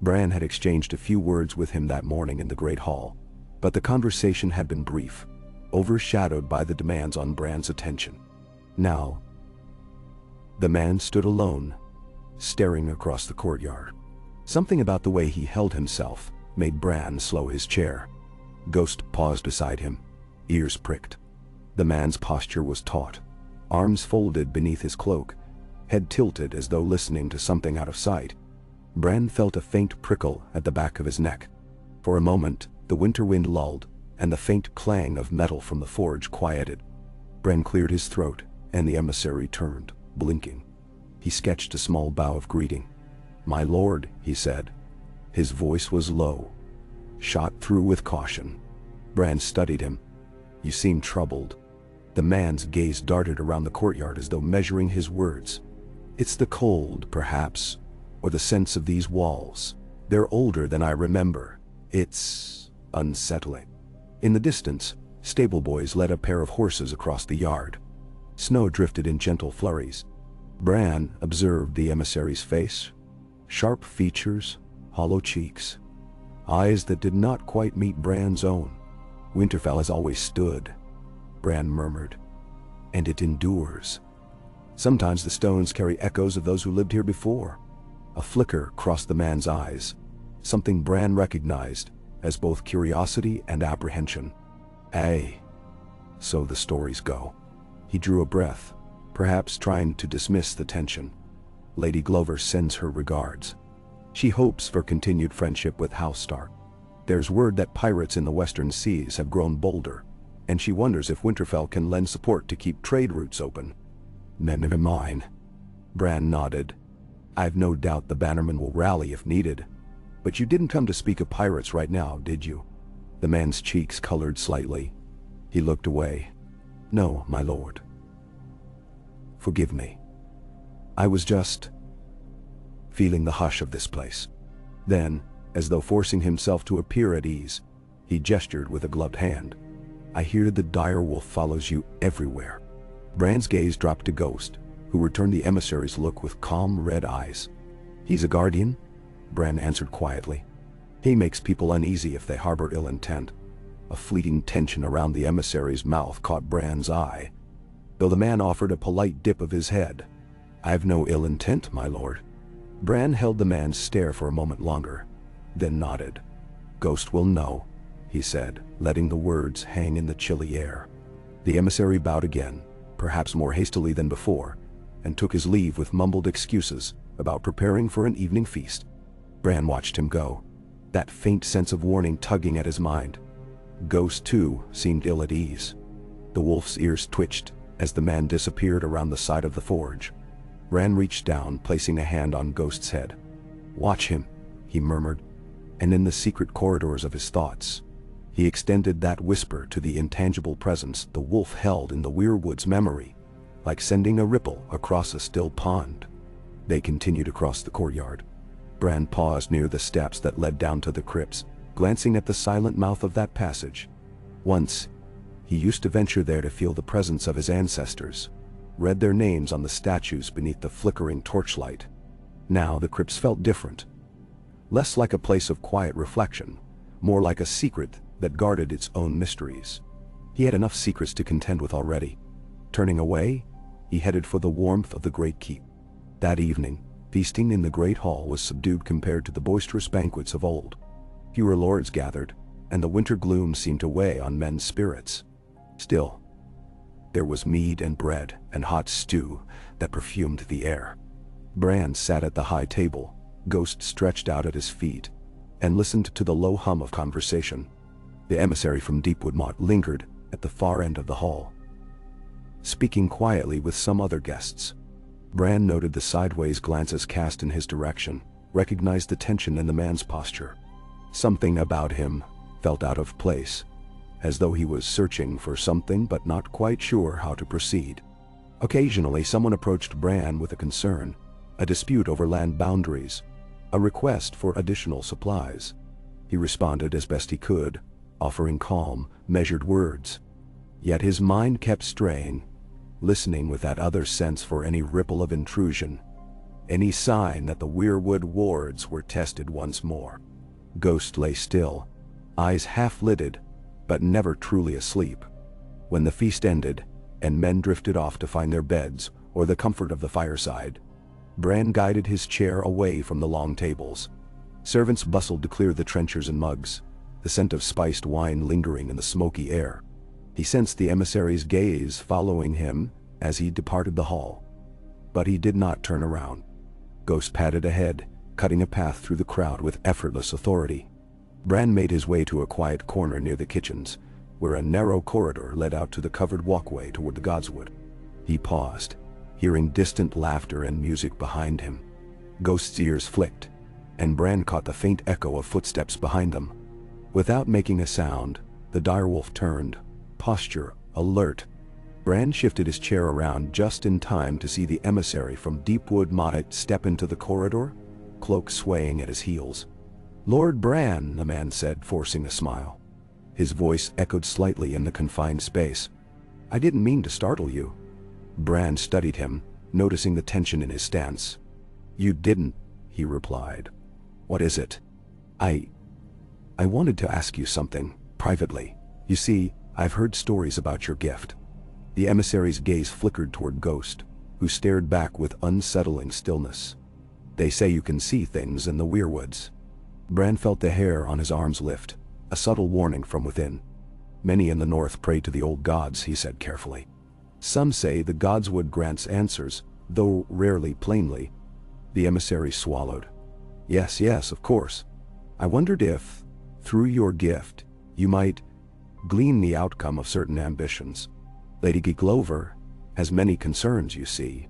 Bran had exchanged a few words with him that morning in the Great Hall, but the conversation had been brief, overshadowed by the demands on Bran's attention. Now, the man stood alone, staring across the courtyard. Something about the way he held himself made Bran slow his chair. Ghost paused beside him, ears pricked. The man's posture was taut, arms folded beneath his cloak, head tilted as though listening to something out of sight. Bran felt a faint prickle at the back of his neck. For a moment, the winter wind lulled, and the faint clang of metal from the forge quieted. Bran cleared his throat, and the emissary turned, blinking. He sketched a small bow of greeting. "My lord," he said. His voice was low, shot through with caution. Bran studied him. "You seem troubled." The man's gaze darted around the courtyard as though measuring his words. "It's the cold, perhaps, or the sense of these walls. They're older than I remember. It's unsettling." In the distance, stable boys led a pair of horses across the yard. Snow drifted in gentle flurries. Bran observed the emissary's face. Sharp features, hollow cheeks, eyes that did not quite meet Bran's own. "Winterfell has always stood," Bran murmured, "and it endures. Sometimes the stones carry echoes of those who lived here before." A flicker crossed the man's eyes, something Bran recognized as both curiosity and apprehension. "Aye, so the stories go." He drew a breath, perhaps trying to dismiss the tension. "Lady Glover sends her regards. She hopes for continued friendship with House Stark. There's word that pirates in the western seas have grown bolder, and she wonders if Winterfell can lend support to keep trade routes open." "Never mind." Bran nodded. "I've no doubt the bannermen will rally if needed. But you didn't come to speak of pirates right now, did you?" The man's cheeks colored slightly. He looked away. "No, my lord. Forgive me. I was just feeling the hush of this place." Then, as though forcing himself to appear at ease, he gestured with a gloved hand. "I hear the dire wolf follows you everywhere." Bran's gaze dropped to Ghost, who returned the emissary's look with calm red eyes. "He's a guardian," Bran answered quietly. "He makes people uneasy if they harbor ill intent." A fleeting tension around the emissary's mouth caught Bran's eye, though the man offered a polite dip of his head. "I've no ill intent, my lord." Bran held the man's stare for a moment longer, then nodded. "Ghost will know," he said, letting the words hang in the chilly air. The emissary bowed again, perhaps more hastily than before, and took his leave with mumbled excuses about preparing for an evening feast. Bran watched him go, that faint sense of warning tugging at his mind. Ghost, too, seemed ill at ease. The wolf's ears twitched as the man disappeared around the side of the forge. Bran reached down, placing a hand on Ghost's head. "Watch him," he murmured, and in the secret corridors of his thoughts, he extended that whisper to the intangible presence the wolf held in the Weirwood's memory, like sending a ripple across a still pond. They continued across the courtyard. Bran paused near the steps that led down to the crypts, glancing at the silent mouth of that passage. Once, he used to venture there to feel the presence of his ancestors, read their names on the statues beneath the flickering torchlight. Now the crypts felt different. Less like a place of quiet reflection, more like a secret that guarded its own mysteries. He had enough secrets to contend with already. Turning away, he headed for the warmth of the great keep. That evening, feasting in the great hall was subdued compared to the boisterous banquets of old. Fewer lords gathered, and the winter gloom seemed to weigh on men's spirits. Still, there was mead and bread and hot stew that perfumed the air. Bran sat at the high table, Ghost stretched out at his feet, and listened to the low hum of conversation. The emissary from Deepwood lingered at the far end of the hall, speaking quietly with some other guests. Bran noted the sideways glances cast in his direction, recognized the tension in the man's posture. Something about him felt out of place, as though he was searching for something but not quite sure how to proceed. Occasionally someone approached Bran with a concern, a dispute over land boundaries, a request for additional supplies. He responded as best he could, offering calm, measured words. Yet his mind kept straying, listening with that other sense for any ripple of intrusion, any sign that the Weirwood wards were tested once more. Ghost lay still, eyes half-lidded, but never truly asleep. When the feast ended, and men drifted off to find their beds or the comfort of the fireside, Bran guided his chair away from the long tables. Servants bustled to clear the trenchers and mugs, the scent of spiced wine lingering in the smoky air. He sensed the emissary's gaze following him as he departed the hall, but he did not turn around. Ghost padded ahead, cutting a path through the crowd with effortless authority. Bran made his way to a quiet corner near the kitchens, where a narrow corridor led out to the covered walkway toward the godswood. He paused, hearing distant laughter and music behind him. Ghost's ears flicked, and Bran caught the faint echo of footsteps behind them. Without making a sound, the direwolf turned, posture alert. Bran shifted his chair around just in time to see the emissary from Deepwood step into the corridor, cloak swaying at his heels. "Lord Bran," the man said, forcing a smile. His voice echoed slightly in the confined space. "I didn't mean to startle you." Bran studied him, noticing the tension in his stance. "You didn't," he replied. "What is it?" I wanted to ask you something, privately. You see, I've heard stories about your gift." The emissary's gaze flickered toward Ghost, who stared back with unsettling stillness. "They say you can see things in the Weirwoods." Bran felt the hair on his arms lift, a subtle warning from within. "Many in the north pray to the old gods," he said carefully. "Some say the godswood grants answers, though rarely plainly." The emissary swallowed. Yes, of course. I wondered if, through your gift, you might glean the outcome of certain ambitions. Lady Glover has many concerns, you see.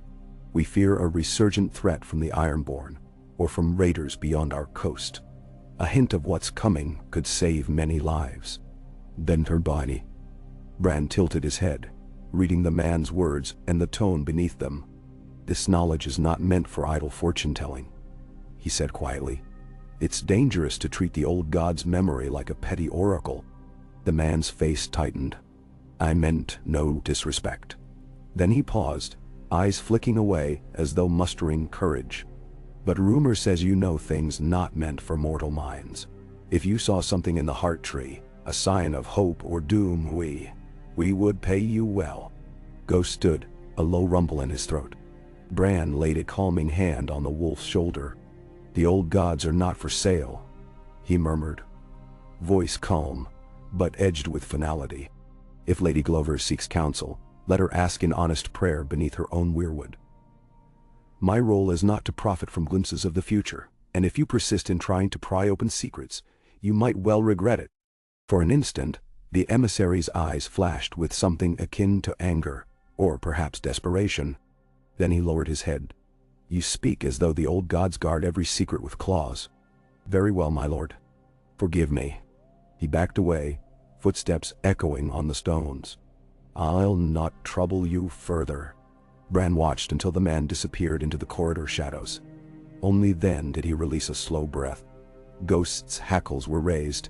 We fear a resurgent threat from the Ironborn, or from raiders beyond our coast. A hint of what's coming could save many lives. Then her body. Bran tilted his head, reading the man's words and the tone beneath them. "This knowledge is not meant for idle fortune-telling," he said quietly. "It's dangerous to treat the old god's memory like a petty oracle." The man's face tightened. "I meant no disrespect." Then he paused, eyes flicking away as though mustering courage. "But rumor says you know things not meant for mortal minds. If you saw something in the heart tree, a sign of hope or doom, we would pay you well." Ghost stood, a low rumble in his throat. Bran laid a calming hand on the wolf's shoulder. "The old gods are not for sale," he murmured, voice calm, but edged with finality. If Lady Glover seeks counsel, let her ask in honest prayer beneath her own weirwood. My role is not to profit from glimpses of the future, and if you persist in trying to pry open secrets, you might well regret it." For an instant, the emissary's eyes flashed with something akin to anger, or perhaps desperation. Then he lowered his head. "You speak as though the old gods guard every secret with claws. Very well, my lord. Forgive me." He backed away, footsteps echoing on the stones. "I'll not trouble you further." Bran watched until the man disappeared into the corridor shadows. Only then did he release a slow breath. Ghost's hackles were raised,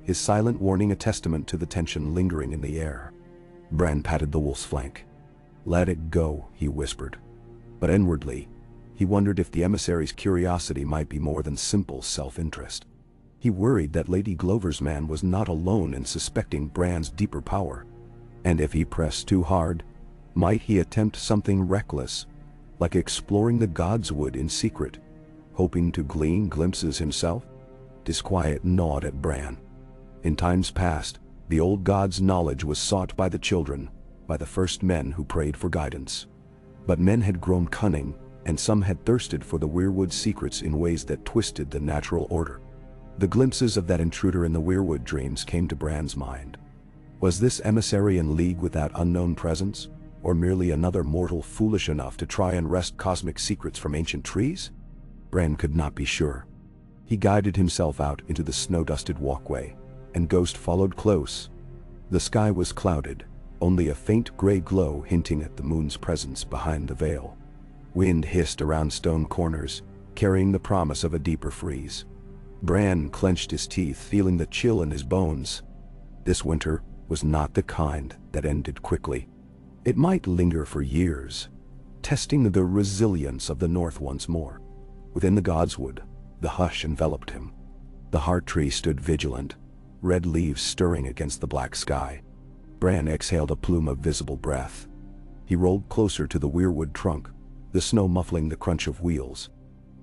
his silent warning a testament to the tension lingering in the air. Bran patted the wolf's flank. "Let it go," he whispered. But inwardly, he wondered if the emissary's curiosity might be more than simple self-interest. He worried that Lady Glover's man was not alone in suspecting Bran's deeper power. And if he pressed too hard, might he attempt something reckless, like exploring the godswood in secret, hoping to glean glimpses himself? Disquiet gnawed at Bran. In times past, the old god's knowledge was sought by the children, by the first men who prayed for guidance. But men had grown cunning, and some had thirsted for the Weirwood secrets in ways that twisted the natural order. The glimpses of that intruder in the Weirwood dreams came to Bran's mind. Was this emissary in league with that unknown presence, or merely another mortal foolish enough to try and wrest cosmic secrets from ancient trees? Bran could not be sure. He guided himself out into the snow-dusted walkway, and Ghost followed close. The sky was clouded, only a faint gray glow hinting at the moon's presence behind the veil. Wind hissed around stone corners, carrying the promise of a deeper freeze. Bran clenched his teeth, feeling the chill in his bones. This winter was not the kind that ended quickly. It might linger for years, testing the resilience of the North once more. Within the godswood, the hush enveloped him. The heart tree stood vigilant, red leaves stirring against the black sky. Bran exhaled a plume of visible breath. He rolled closer to the weirwood trunk, the snow muffling the crunch of wheels.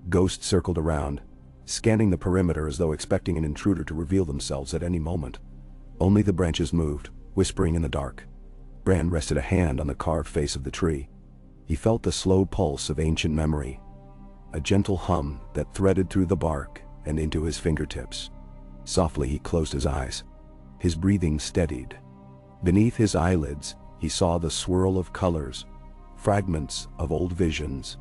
Ghost circled around, scanning the perimeter as though expecting an intruder to reveal themselves at any moment. Only the branches moved, whispering in the dark. Bran rested a hand on the carved face of the tree. He felt the slow pulse of ancient memory, a gentle hum that threaded through the bark and into his fingertips. Softly he closed his eyes. His breathing steadied. Beneath his eyelids, he saw the swirl of colors, fragments of old visions.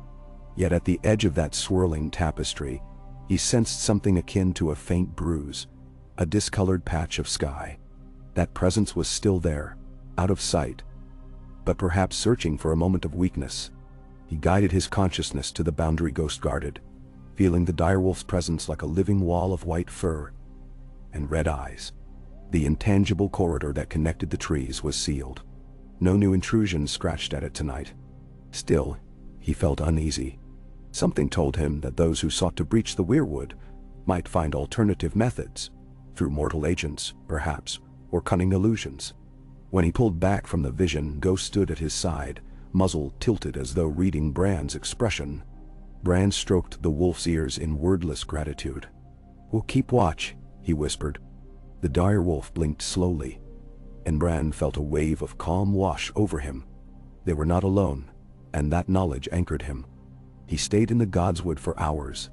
Yet at the edge of that swirling tapestry, he sensed something akin to a faint bruise, a discolored patch of sky. That presence was still there, out of sight, but perhaps searching for a moment of weakness. He guided his consciousness to the boundary Ghost guarded, feeling the direwolf's presence like a living wall of white fur and red eyes. The intangible corridor that connected the trees was sealed. No new intrusions scratched at it tonight. Still, he felt uneasy. Something told him that those who sought to breach the Weirwood might find alternative methods, through mortal agents, perhaps, or cunning illusions. When he pulled back from the vision, Ghost stood at his side, muzzle tilted as though reading Bran's expression. Bran stroked the wolf's ears in wordless gratitude. "We'll keep watch," he whispered. The dire wolf blinked slowly, and Bran felt a wave of calm wash over him. They were not alone, and that knowledge anchored him. He stayed in the godswood for hours,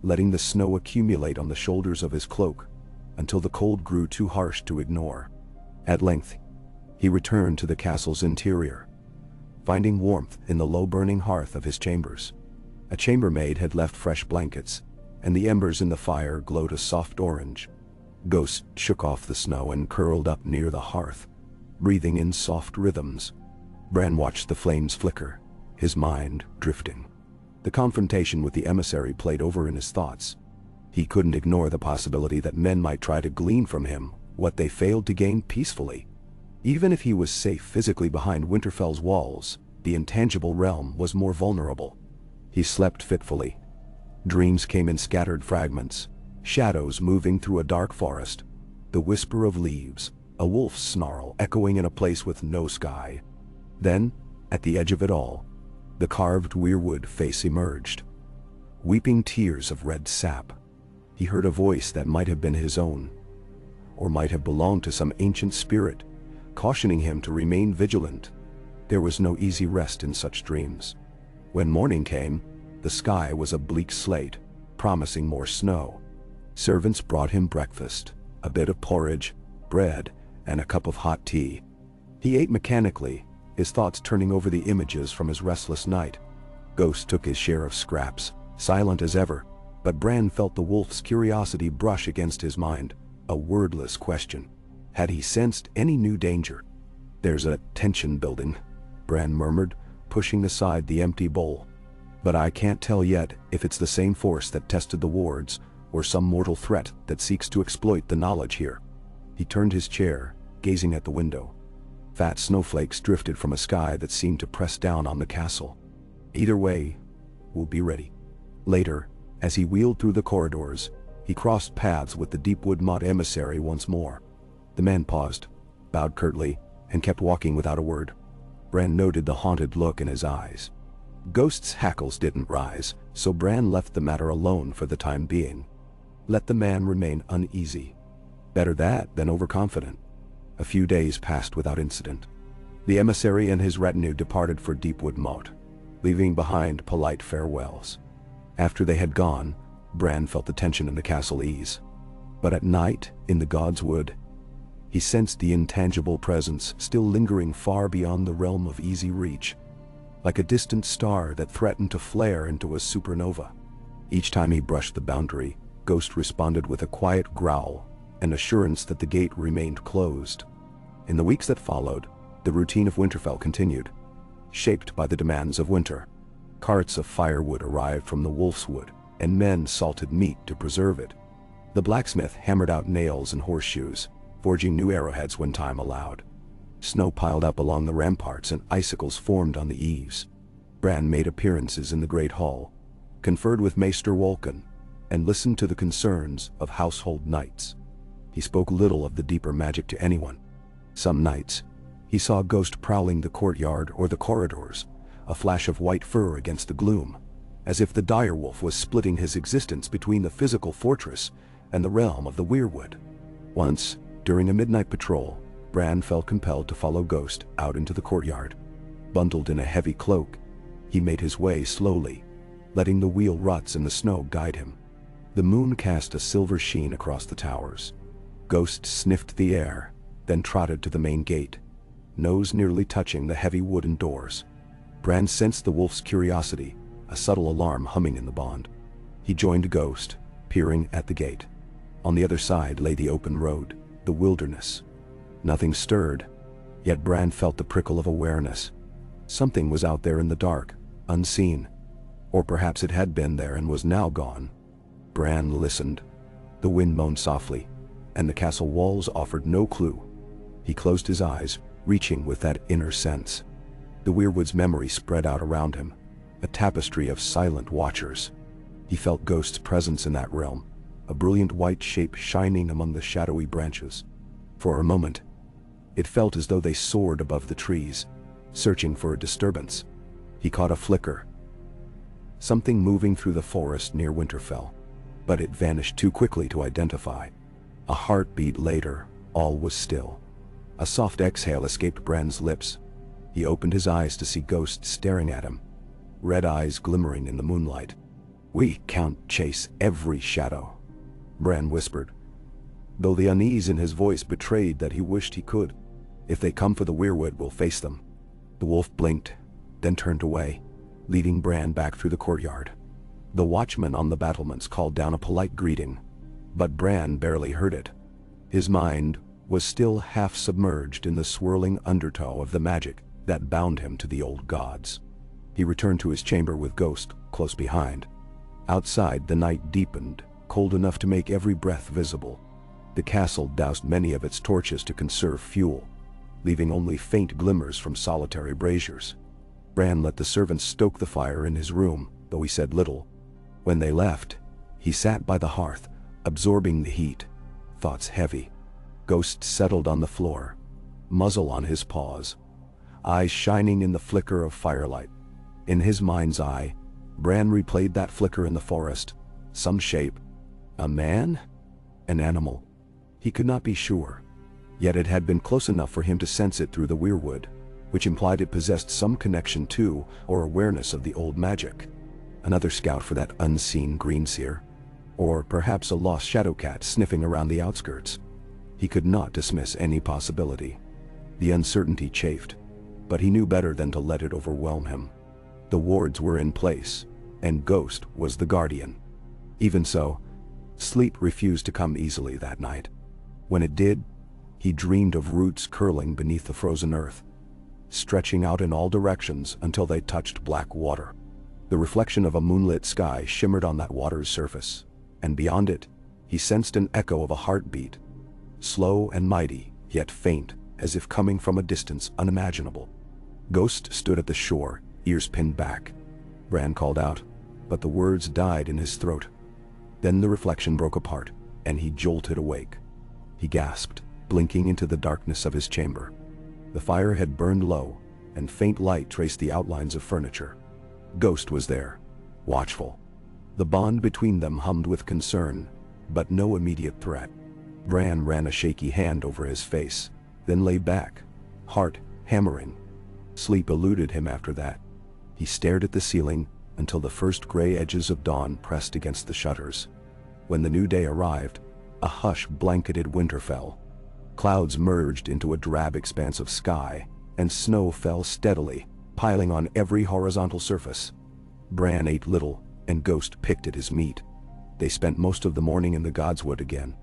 letting the snow accumulate on the shoulders of his cloak, until the cold grew too harsh to ignore. At length, he returned to the castle's interior, finding warmth in the low-burning hearth of his chambers. A chambermaid had left fresh blankets, and the embers in the fire glowed a soft orange. Ghost shook off the snow and curled up near the hearth, breathing in soft rhythms. Bran watched the flames flicker, his mind drifting. The confrontation with the emissary played over in his thoughts. He couldn't ignore the possibility that men might try to glean from him what they failed to gain peacefully. Even if he was safe physically behind Winterfell's walls, the intangible realm was more vulnerable. He slept fitfully. Dreams came in scattered fragments, shadows moving through a dark forest, the whisper of leaves, a wolf's snarl echoing in a place with no sky. Then, at the edge of it all, the carved weirwood face emerged, weeping tears of red sap. He heard a voice that might have been his own, or might have belonged to some ancient spirit, cautioning him to remain vigilant. There was no easy rest in such dreams. When morning came, the sky was a bleak slate, promising more snow. Servants brought him breakfast, a bit of porridge, bread, and a cup of hot tea. He ate mechanically, his thoughts turning over the images from his restless night. Ghost took his share of scraps, silent as ever, but Bran felt the wolf's curiosity brush against his mind, a wordless question. Had he sensed any new danger? "There's a tension building," Bran murmured, pushing aside the empty bowl. "But I can't tell yet if it's the same force that tested the wards, or some mortal threat that seeks to exploit the knowledge here." He turned his chair, gazing at the window. Fat snowflakes drifted from a sky that seemed to press down on the castle. Either way, we'll be ready. Later, as he wheeled through the corridors, he crossed paths with the Deepwood Motte emissary once more. The man paused, bowed curtly, and kept walking without a word. Bran noted the haunted look in his eyes. Ghost's hackles didn't rise, so Bran left the matter alone for the time being. Let the man remain uneasy. Better that than overconfident. A few days passed without incident. The emissary and his retinue departed for Deepwood Motte, leaving behind polite farewells. After they had gone, Bran felt the tension in the castle ease. But at night, in the God's Wood, he sensed the intangible presence still lingering far beyond the realm of easy reach, like a distant star that threatened to flare into a supernova. Each time he brushed the boundary, Ghost responded with a quiet growl, an assurance that the gate remained closed. In the weeks that followed, the routine of Winterfell continued, shaped by the demands of winter. Carts of firewood arrived from the Wolf's Wood, and men salted meat to preserve it. The blacksmith hammered out nails and horseshoes, forging new arrowheads when time allowed. Snow piled up along the ramparts and icicles formed on the eaves. Bran made appearances in the Great Hall, conferred with Maester Wolkan, and listened to the concerns of household knights. He spoke little of the deeper magic to anyone. Some nights, he saw a ghost prowling the courtyard or the corridors, a flash of white fur against the gloom, as if the direwolf was splitting his existence between the physical fortress and the realm of the Weirwood. Once, during a midnight patrol, Bran felt compelled to follow Ghost out into the courtyard. Bundled in a heavy cloak, he made his way slowly, letting the wheel ruts in the snow guide him. The moon cast a silver sheen across the towers. Ghost sniffed the air, then trotted to the main gate, nose nearly touching the heavy wooden doors. Bran sensed the wolf's curiosity, a subtle alarm humming in the bond. He joined Ghost, peering at the gate. On the other side lay the open road, the wilderness. Nothing stirred, yet Bran felt the prickle of awareness. Something was out there in the dark, unseen. Or perhaps it had been there and was now gone. Bran listened. The wind moaned softly, and the castle walls offered no clue. He closed his eyes, reaching with that inner sense. The Weirwood's memory spread out around him, a tapestry of silent watchers. He felt Ghost's presence in that realm, a brilliant white shape shining among the shadowy branches. For a moment, it felt as though they soared above the trees, searching for a disturbance. He caught a flicker, something moving through the forest near Winterfell, but it vanished too quickly to identify. A heartbeat later, all was still. A soft exhale escaped Bran's lips. He opened his eyes to see Ghost staring at him, red eyes glimmering in the moonlight. "We can't chase every shadow," Bran whispered, though the unease in his voice betrayed that he wished he could. "If they come for the Weirwood, we'll face them." The wolf blinked, then turned away, leading Bran back through the courtyard. The watchman on the battlements called down a polite greeting, but Bran barely heard it. His mind was still half submerged in the swirling undertow of the magic that bound him to the old gods. He returned to his chamber with Ghost close behind. Outside, the night deepened, cold enough to make every breath visible. The castle doused many of its torches to conserve fuel, leaving only faint glimmers from solitary braziers. Bran let the servants stoke the fire in his room, though he said little. When they left, he sat by the hearth, absorbing the heat, thoughts heavy. Ghost settled on the floor, muzzle on his paws, eyes shining in the flicker of firelight. In his mind's eye, Bran replayed that flicker in the forest. Some shape. A man? An animal? He could not be sure. Yet it had been close enough for him to sense it through the Weirwood, which implied it possessed some connection to or awareness of the old magic. Another scout for that unseen Greenseer, or perhaps a lost shadowcat sniffing around the outskirts. He could not dismiss any possibility. The uncertainty chafed, but he knew better than to let it overwhelm him. The wards were in place, and Ghost was the guardian. Even so, sleep refused to come easily that night. When it did, he dreamed of roots curling beneath the frozen earth, stretching out in all directions until they touched black water. The reflection of a moonlit sky shimmered on that water's surface, and beyond it, he sensed an echo of a heartbeat, slow and mighty, yet faint, as if coming from a distance unimaginable. Ghost stood at the shore, ears pinned back. Bran called out, but the words died in his throat. Then the reflection broke apart, and he jolted awake. He gasped, blinking into the darkness of his chamber. The fire had burned low, and faint light traced the outlines of furniture. Ghost was there, watchful. The bond between them hummed with concern, but no immediate threat. Bran ran a shaky hand over his face, then lay back, heart hammering. Sleep eluded him after that. He stared at the ceiling until the first gray edges of dawn pressed against the shutters. When the new day arrived, a hush blanketed Winterfell. Clouds merged into a drab expanse of sky, and snow fell steadily, piling on every horizontal surface. Bran ate little, and Ghost picked at his meat. They spent most of the morning in the Godswood again.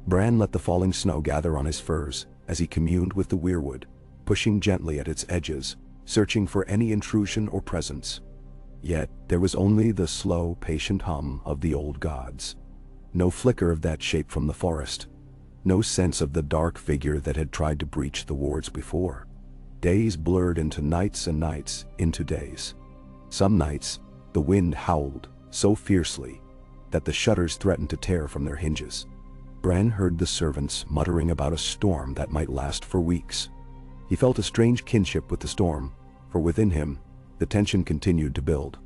Bran let the falling snow gather on his furs as he communed with the Weirwood, pushing gently at its edges, searching for any intrusion or presence. Yet there was only the slow, patient hum of the old gods. No flicker of that shape from the forest. No sense of the dark figure that had tried to breach the wards before. Days blurred into nights and nights into days. Some nights, the wind howled so fiercely that the shutters threatened to tear from their hinges. Bran heard the servants muttering about a storm that might last for weeks. He felt a strange kinship with the storm, for within him, the tension continued to build.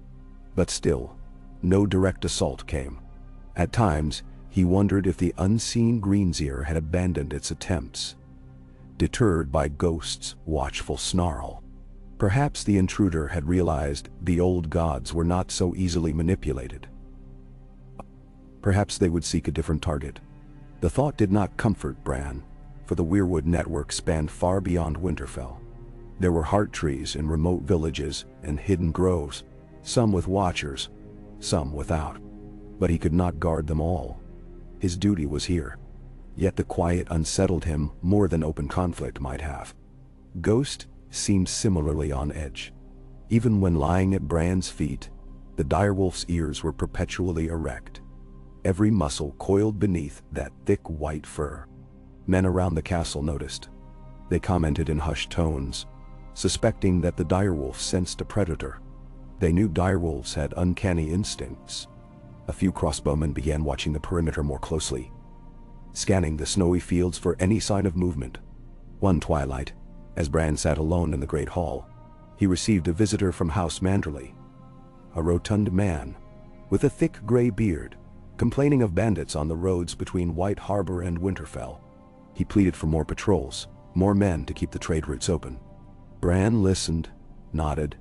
But still, no direct assault came. At times, he wondered if the unseen Greenseer had abandoned its attempts, deterred by Ghost's watchful snarl. Perhaps the intruder had realized the old gods were not so easily manipulated. Perhaps they would seek a different target. The thought did not comfort Bran, for the Weirwood network spanned far beyond Winterfell. There were heart trees in remote villages and hidden groves, some with watchers, some without. But he could not guard them all. His duty was here. Yet the quiet unsettled him more than open conflict might have. Ghost seemed similarly on edge. Even when lying at Bran's feet, the direwolf's ears were perpetually erect, every muscle coiled beneath that thick white fur. Men around the castle noticed. They commented in hushed tones, suspecting that the direwolf sensed a predator. They knew direwolves had uncanny instincts. A few crossbowmen began watching the perimeter more closely, scanning the snowy fields for any sign of movement. One twilight, as Bran sat alone in the great hall, he received a visitor from House Manderley, a rotund man with a thick gray beard, complaining of bandits on the roads between White Harbor and Winterfell. He pleaded for more patrols, more men to keep the trade routes open. Bran listened, nodded,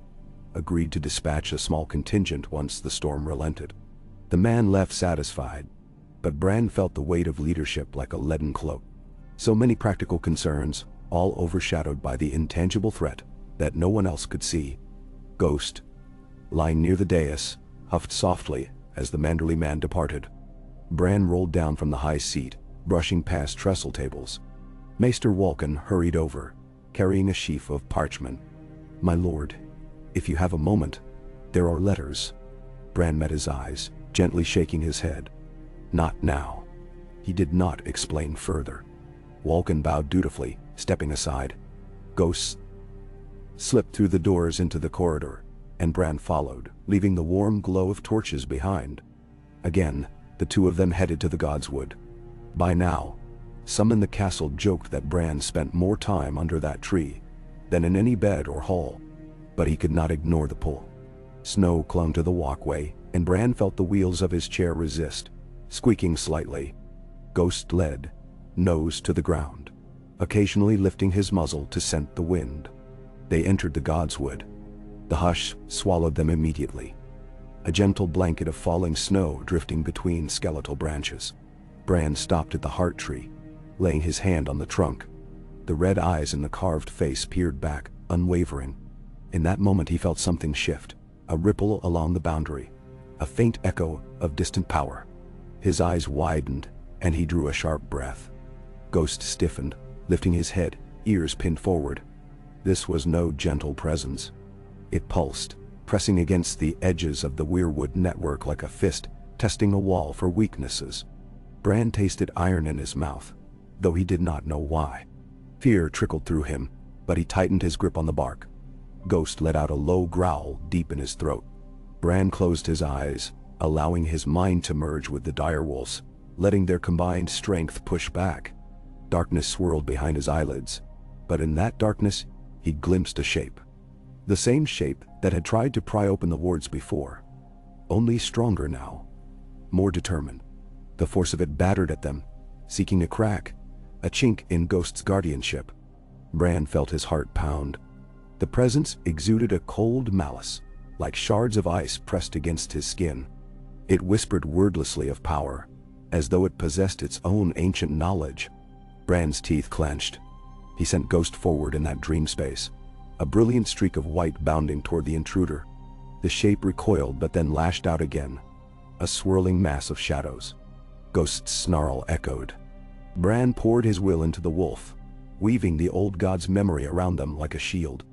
agreed to dispatch a small contingent once the storm relented. The man left satisfied, but Bran felt the weight of leadership like a leaden cloak. So many practical concerns, all overshadowed by the intangible threat that no one else could see. Ghost, lying near the dais, huffed softly as the Manderley man departed. Bran rolled down from the high seat, brushing past trestle tables. Maester Walken hurried over, carrying a sheaf of parchment. "My lord, if you have a moment, there are letters." Bran met his eyes, gently shaking his head. "Not now." He did not explain further. Walken bowed dutifully, stepping aside. Ghosts slipped through the doors into the corridor, and Bran followed, leaving the warm glow of torches behind. Again, the two of them headed to the Godswood. By now, some in the castle joked that Bran spent more time under that tree than in any bed or hall, but he could not ignore the pull. Snow clung to the walkway, and Bran felt the wheels of his chair resist, squeaking slightly. Ghost led, nose to the ground. occasionally lifting his muzzle to scent the wind. They entered the godswood. The hush swallowed them immediately. A gentle blanket of falling snow drifting between skeletal branches. Bran stopped at the heart tree, laying his hand on the trunk. The red eyes in the carved face peered back, unwavering. In that moment he felt something shift, a ripple along the boundary, a faint echo of distant power. His eyes widened, and he drew a sharp breath. Ghost stiffened, lifting his head, ears pinned forward. This was no gentle presence. It pulsed, pressing against the edges of the Weirwood network like a fist testing a wall for weaknesses. Bran tasted iron in his mouth, though he did not know why. Fear trickled through him, but he tightened his grip on the bark. Ghost let out a low growl deep in his throat. Bran closed his eyes, allowing his mind to merge with the direwolves, letting their combined strength push back. Darkness swirled behind his eyelids, but in that darkness, he glimpsed a shape. The same shape that had tried to pry open the wards before. Only stronger now. More determined. The force of it battered at them, seeking a crack, a chink in Ghost's guardianship. Bran felt his heart pound. The presence exuded a cold malice, like shards of ice pressed against his skin. It whispered wordlessly of power, as though it possessed its own ancient knowledge. Bran's teeth clenched. He sent Ghost forward in that dream space, a brilliant streak of white bounding toward the intruder. The shape recoiled but then lashed out again, a swirling mass of shadows. Ghost's snarl echoed. Bran poured his will into the wolf, weaving the old god's memory around them like a shield.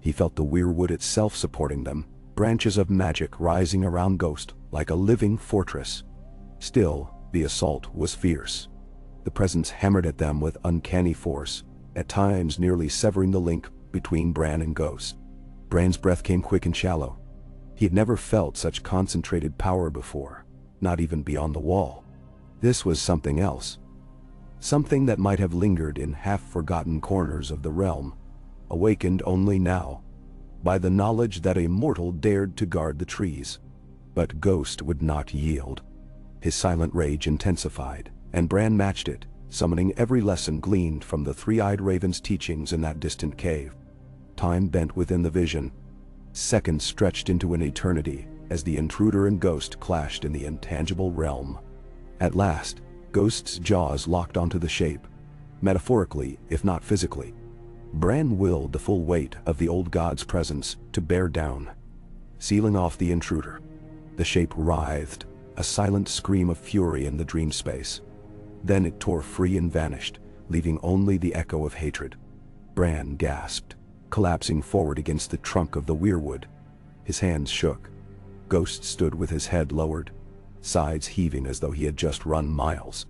He felt the Weirwood itself supporting them, branches of magic rising around Ghost like a living fortress. Still, the assault was fierce. The presence hammered at them with uncanny force, at times nearly severing the link between Bran and Ghost. Bran's breath came quick and shallow. He had never felt such concentrated power before, not even beyond the wall. This was something else. Something that might have lingered in half-forgotten corners of the realm, awakened only now, by the knowledge that a mortal dared to guard the trees. But Ghost would not yield. His silent rage intensified, and Bran matched it, summoning every lesson gleaned from the three-eyed raven's teachings in that distant cave. Time bent within the vision. Seconds stretched into an eternity as the intruder and Ghost clashed in the intangible realm. At last, Ghost's jaws locked onto the shape, metaphorically if not physically. Bran willed the full weight of the old god's presence to bear down, sealing off the intruder. The shape writhed, a silent scream of fury in the dream space. Then it tore free and vanished, leaving only the echo of hatred. Bran gasped, collapsing forward against the trunk of the Weirwood. His hands shook. Ghost stood with his head lowered, sides heaving as though he had just run miles.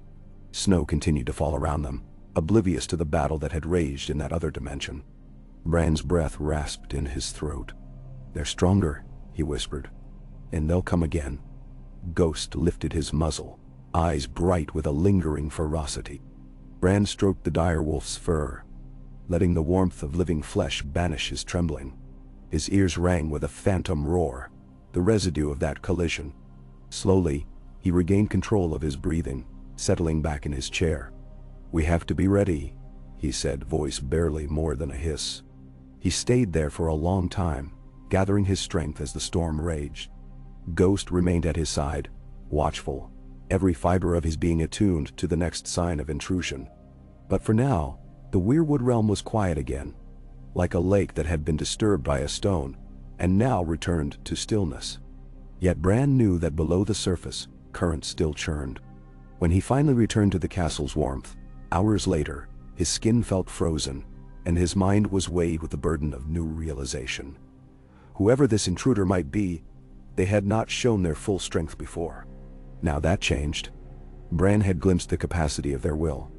Snow continued to fall around them, oblivious to the battle that had raged in that other dimension. Bran's breath rasped in his throat. "They're stronger," he whispered, "and they'll come again." Ghost lifted his muzzle, eyes bright with a lingering ferocity. Bran stroked the direwolf's fur, letting the warmth of living flesh banish his trembling. His ears rang with a phantom roar, the residue of that collision. Slowly, he regained control of his breathing, settling back in his chair. "We have to be ready," he said, voice barely more than a hiss. He stayed there for a long time, gathering his strength as the storm raged. Ghost remained at his side, watchful, every fiber of his being attuned to the next sign of intrusion. But for now, the Weirwood realm was quiet again, like a lake that had been disturbed by a stone, and now returned to stillness. Yet Bran knew that below the surface, currents still churned. When he finally returned to the castle's warmth, hours later, his skin felt frozen, and his mind was weighed with the burden of new realization. Whoever this intruder might be, they had not shown their full strength before. Now that changed. Bran had glimpsed the capacity of their will.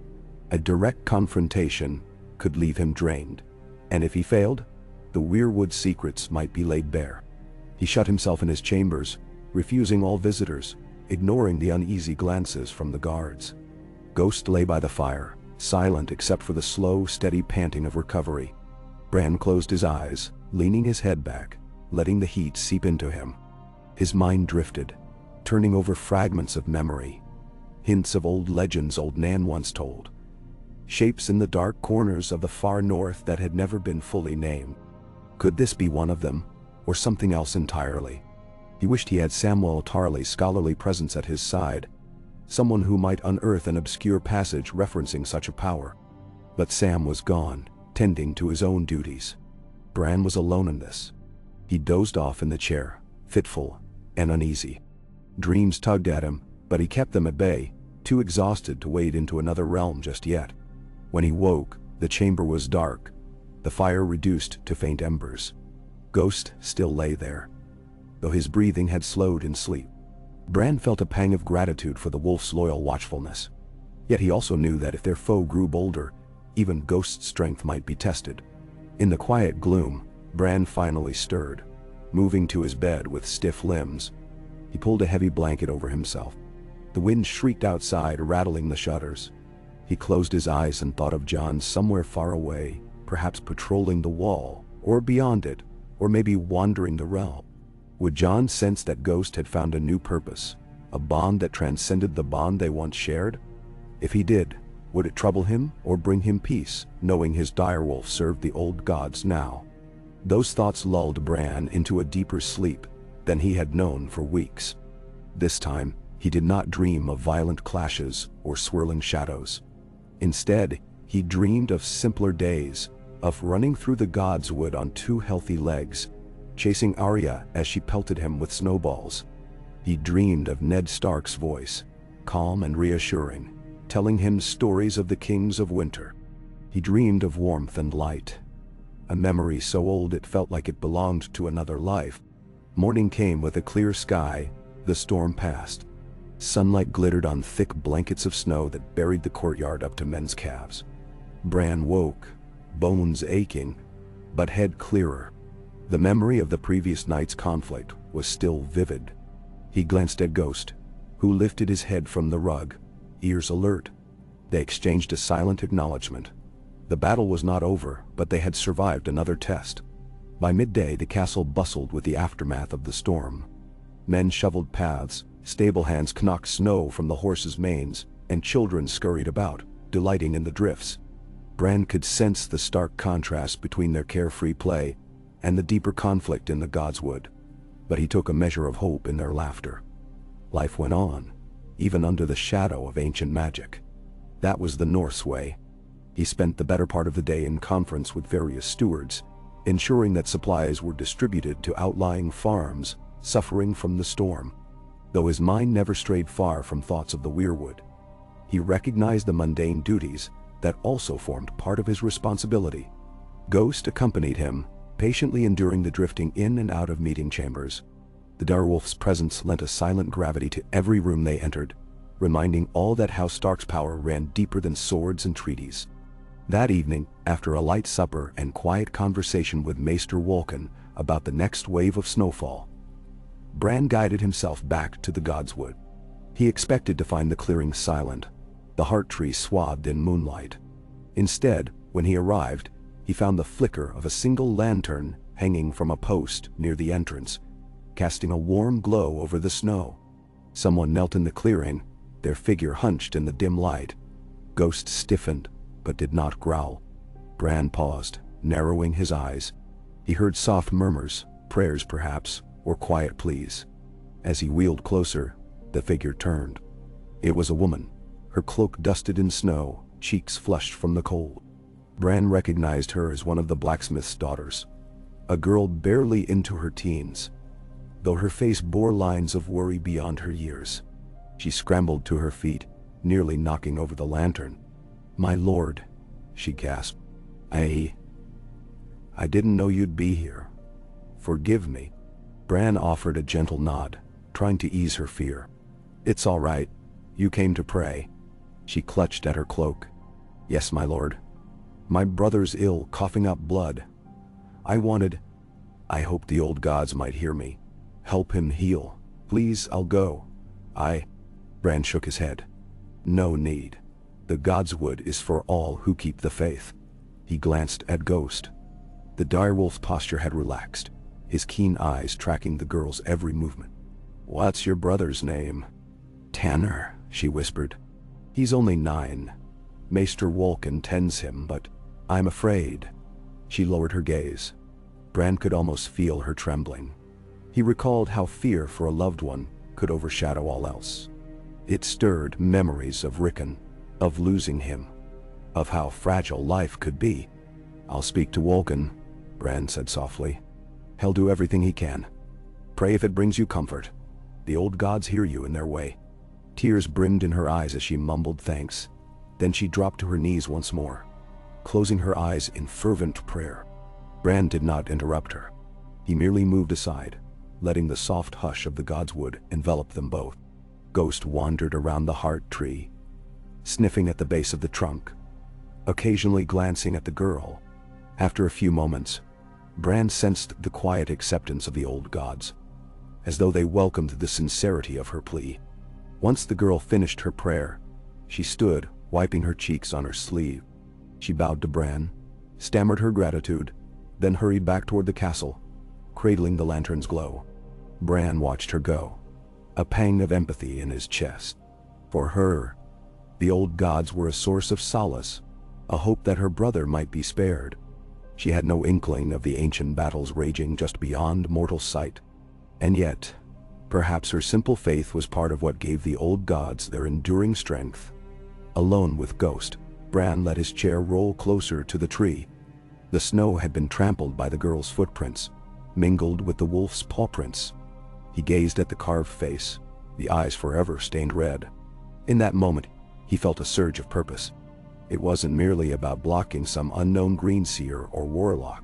A direct confrontation could leave him drained, and if he failed, the Weirwood's secrets might be laid bare. He shut himself in his chambers, refusing all visitors, ignoring the uneasy glances from the guards. Ghost lay by the fire, silent except for the slow, steady panting of recovery. Bran closed his eyes, leaning his head back, letting the heat seep into him. His mind drifted, turning over fragments of memory, hints of old legends old Nan once told. shapes in the dark corners of the far north that had never been fully named. Could this be one of them, or something else entirely? He wished he had Samuel Tarley's scholarly presence at his side, someone who might unearth an obscure passage referencing such a power. But Sam was gone, tending to his own duties. Bran was alone in this. He dozed off in the chair, fitful and uneasy. Dreams tugged at him, but he kept them at bay, too exhausted to wade into another realm just yet. When he woke, the chamber was dark, the fire reduced to faint embers. Ghost still lay there, though his breathing had slowed in sleep. Bran felt a pang of gratitude for the wolf's loyal watchfulness. Yet he also knew that if their foe grew bolder, even Ghost's strength might be tested. In the quiet gloom, Bran finally stirred, moving to his bed with stiff limbs. He pulled a heavy blanket over himself. The wind shrieked outside, rattling the shutters. He closed his eyes and thought of Jon somewhere far away, perhaps patrolling the wall, or beyond it, or maybe wandering the realm. Would Jon sense that Ghost had found a new purpose, a bond that transcended the bond they once shared? If he did, would it trouble him or bring him peace, knowing his direwolf served the old gods now? Those thoughts lulled Bran into a deeper sleep than he had known for weeks. This time, he did not dream of violent clashes or swirling shadows. Instead, he dreamed of simpler days, of running through the Gods' Wood on two healthy legs, chasing Arya as she pelted him with snowballs. He dreamed of Ned Stark's voice, calm and reassuring, telling him stories of the kings of winter. He dreamed of warmth and light, a memory so old it felt like it belonged to another life. Morning came with a clear sky, the storm passed. Sunlight glittered on thick blankets of snow that buried the courtyard up to men's calves. Bran woke, bones aching, but head clearer. The memory of the previous night's conflict was still vivid. He glanced at Ghost, who lifted his head from the rug, ears alert. They exchanged a silent acknowledgement. The battle was not over, but they had survived another test. By midday, the castle bustled with the aftermath of the storm. Men shoveled paths, stable hands knocked snow from the horses' manes, and children scurried about, delighting in the drifts. Bran could sense the stark contrast between their carefree play and the deeper conflict in the Gods' Wood, but he took a measure of hope in their laughter. Life went on, even under the shadow of ancient magic. That was the North's way. He spent the better part of the day in conference with various stewards, ensuring that supplies were distributed to outlying farms suffering from the storm. Though his mind never strayed far from thoughts of the Weirwood, he recognized the mundane duties that also formed part of his responsibility. Ghost accompanied him, patiently enduring the drifting in and out of meeting chambers. The direwolf's presence lent a silent gravity to every room they entered, reminding all that House Stark's power ran deeper than swords and treaties. That evening, after a light supper and quiet conversation with Maester Wolkan about the next wave of snowfall, Bran guided himself back to the Gods' Wood. He expected to find the clearing silent, the heart tree swathed in moonlight. Instead, when he arrived, he found the flicker of a single lantern hanging from a post near the entrance, casting a warm glow over the snow. Someone knelt in the clearing, their figure hunched in the dim light. Ghost stiffened, but did not growl. Bran paused, narrowing his eyes. He heard soft murmurs, prayers perhaps, or quiet pleas. As he wheeled closer, the figure turned. It was a woman, her cloak dusted in snow, cheeks flushed from the cold. Bran recognized her as one of the blacksmith's daughters, a girl barely into her teens, though her face bore lines of worry beyond her years. She scrambled to her feet, nearly knocking over the lantern. "My lord," she gasped. I didn't know you'd be here. Forgive me." Bran offered a gentle nod, trying to ease her fear. "It's all right. You came to pray." She clutched at her cloak. "Yes, my lord. My brother's ill, coughing up blood. I hoped the old gods might hear me. Help him heal. Please, I'll go." Bran shook his head. "No need. The Gods' Wood is for all who keep the faith." He glanced at Ghost. The direwolf's posture had relaxed, his keen eyes tracking the girl's every movement. "What's your brother's name?" "Tanner," she whispered. "He's only 9. Maester Wolken tends him, but I'm afraid. She lowered her gaze. Bran could almost feel her trembling. He recalled how fear for a loved one could overshadow all else. It stirred memories of Rickon, of losing him, of how fragile life could be. I'll speak to Wolken, Bran said softly. He'll do everything he can. Pray if it brings you comfort. The old gods hear you in their way. Tears brimmed in her eyes as she mumbled thanks. Then she dropped to her knees once more, closing her eyes in fervent prayer. Bran did not interrupt her. He merely moved aside, letting the soft hush of the godswood envelop them both. Ghost wandered around the heart tree, sniffing at the base of the trunk, occasionally glancing at the girl. After a few moments, Bran sensed the quiet acceptance of the old gods, as though they welcomed the sincerity of her plea. Once the girl finished her prayer, she stood, wiping her cheeks on her sleeve. She bowed to Bran, stammered her gratitude, then hurried back toward the castle, cradling the lantern's glow. Bran watched her go, a pang of empathy in his chest. For her, the old gods were a source of solace, a hope that her brother might be spared. She had no inkling of the ancient battles raging just beyond mortal sight. And yet, perhaps her simple faith was part of what gave the old gods their enduring strength. Alone with Ghost, Bran let his chair roll closer to the tree. The snow had been trampled by the girl's footprints, mingled with the wolf's paw prints. He gazed at the carved face, the eyes forever stained red. In that moment, he felt a surge of purpose. It wasn't merely about blocking some unknown Greenseer or warlock.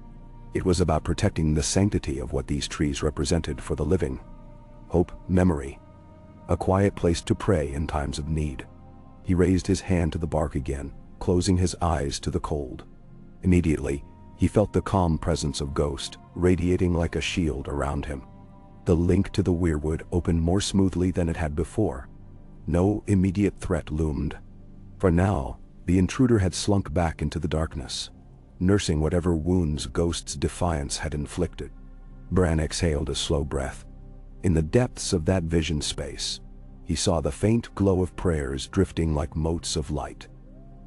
It was about protecting the sanctity of what these trees represented for the living. Hope, memory. A quiet place to pray in times of need. He raised his hand to the bark again, closing his eyes to the cold. Immediately, he felt the calm presence of Ghost, radiating like a shield around him. The link to the Weirwood opened more smoothly than it had before. No immediate threat loomed. For now, the intruder had slunk back into the darkness, nursing whatever wounds Ghost's defiance had inflicted. Bran exhaled a slow breath. In the depths of that vision space, he saw the faint glow of prayers drifting like motes of light.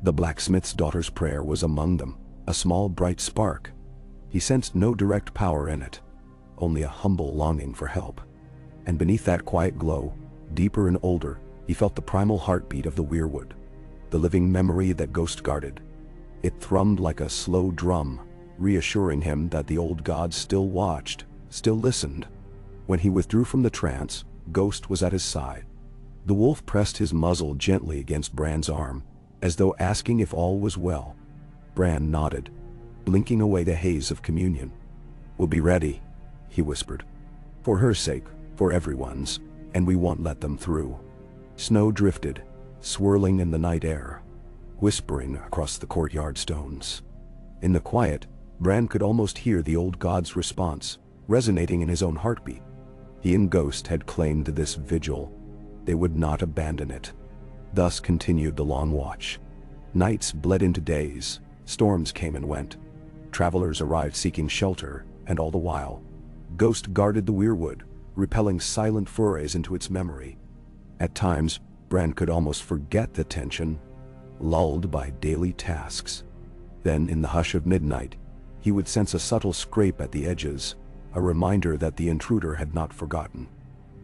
The blacksmith's daughter's prayer was among them, a small bright spark. He sensed no direct power in it, only a humble longing for help. And beneath that quiet glow, deeper and older, he felt the primal heartbeat of the Weirwood, the living memory that Ghost guarded. It thrummed like a slow drum, reassuring him that the old gods still watched, still listened. When he withdrew from the trance, Ghost was at his side. The wolf pressed his muzzle gently against Bran's arm, as though asking if all was well. Bran nodded, blinking away the haze of communion. "We'll be ready," he whispered. "For her sake, for everyone's, and we won't let them through." Snow drifted, swirling in the night air, whispering across the courtyard stones. In the quiet, Bran could almost hear the old god's response, resonating in his own heartbeat. He and Ghost had claimed this vigil. They would not abandon it. Thus continued the long watch. Nights bled into days, storms came and went. Travelers arrived seeking shelter, and all the while, Ghost guarded the Weirwood, repelling silent forays into its memory. At times, Bran could almost forget the tension, lulled by daily tasks. Then, in the hush of midnight, he would sense a subtle scrape at the edges, a reminder that the intruder had not forgotten.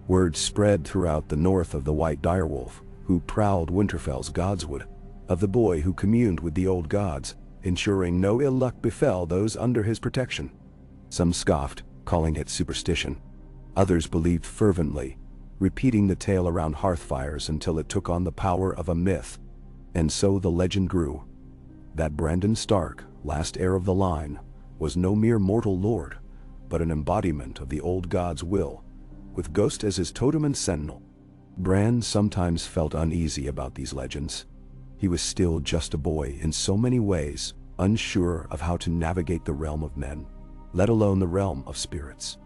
Word spread throughout the north of the white direwolf, who prowled Winterfell's godswood, of the boy who communed with the old gods, ensuring no ill luck befell those under his protection. Some scoffed, calling it superstition. Others believed fervently, repeating the tale around hearthfires until it took on the power of a myth. And so the legend grew, that Brandon Stark, last heir of the line, was no mere mortal lord, but an embodiment of the old god's will, with Ghost as his totem and sentinel. Bran sometimes felt uneasy about these legends. He was still just a boy in so many ways, unsure of how to navigate the realm of men, let alone the realm of spirits.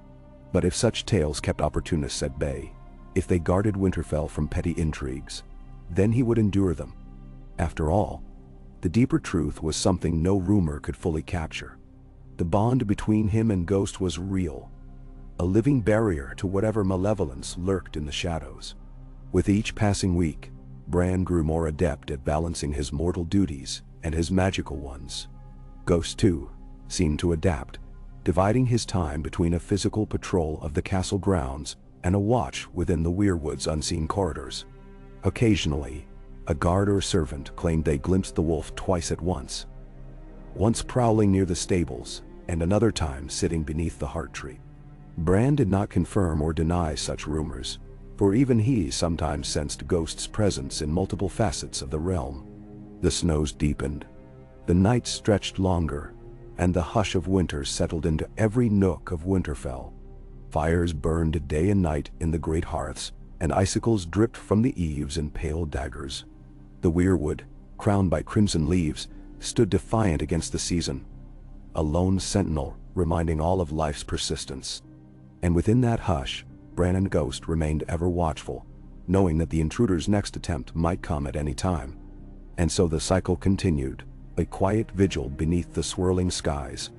But if such tales kept opportunists at bay, if they guarded Winterfell from petty intrigues, then he would endure them. After all, the deeper truth was something no rumor could fully capture. The bond between him and Ghost was real, a living barrier to whatever malevolence lurked in the shadows. With each passing week, Bran grew more adept at balancing his mortal duties and his magical ones. Ghost, too, seemed to adapt, dividing his time between a physical patrol of the castle grounds and a watch within the Weirwood's unseen corridors. Occasionally, a guard or servant claimed they glimpsed the wolf twice at once prowling near the stables, and another time sitting beneath the heart tree. Bran did not confirm or deny such rumors, for even he sometimes sensed ghosts' presence in multiple facets of the realm. The snows deepened, the nights stretched longer, and the hush of winter settled into every nook of Winterfell. Fires burned day and night in the great hearths, and icicles dripped from the eaves in pale daggers. The Weirwood, crowned by crimson leaves, stood defiant against the season, a lone sentinel reminding all of life's persistence. And within that hush, Bran and Ghost remained ever watchful, knowing that the intruder's next attempt might come at any time. And so the cycle continued, a quiet vigil beneath the swirling skies.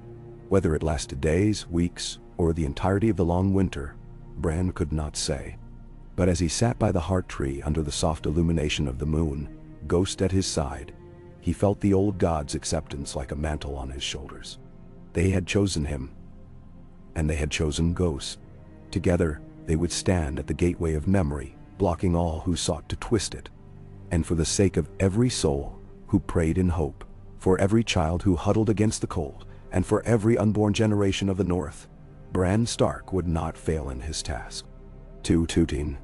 Whether it lasted days, weeks, or the entirety of the long winter, Bran could not say. But as he sat by the heart tree under the soft illumination of the moon, Ghost at his side, he felt the old god's acceptance like a mantle on his shoulders. They had chosen him, and they had chosen Ghost. Together, they would stand at the gateway of memory, blocking all who sought to twist it. And for the sake of every soul who prayed in hope, for every child who huddled against the cold, and for every unborn generation of the North, Bran Stark would not fail in his task. Tooting.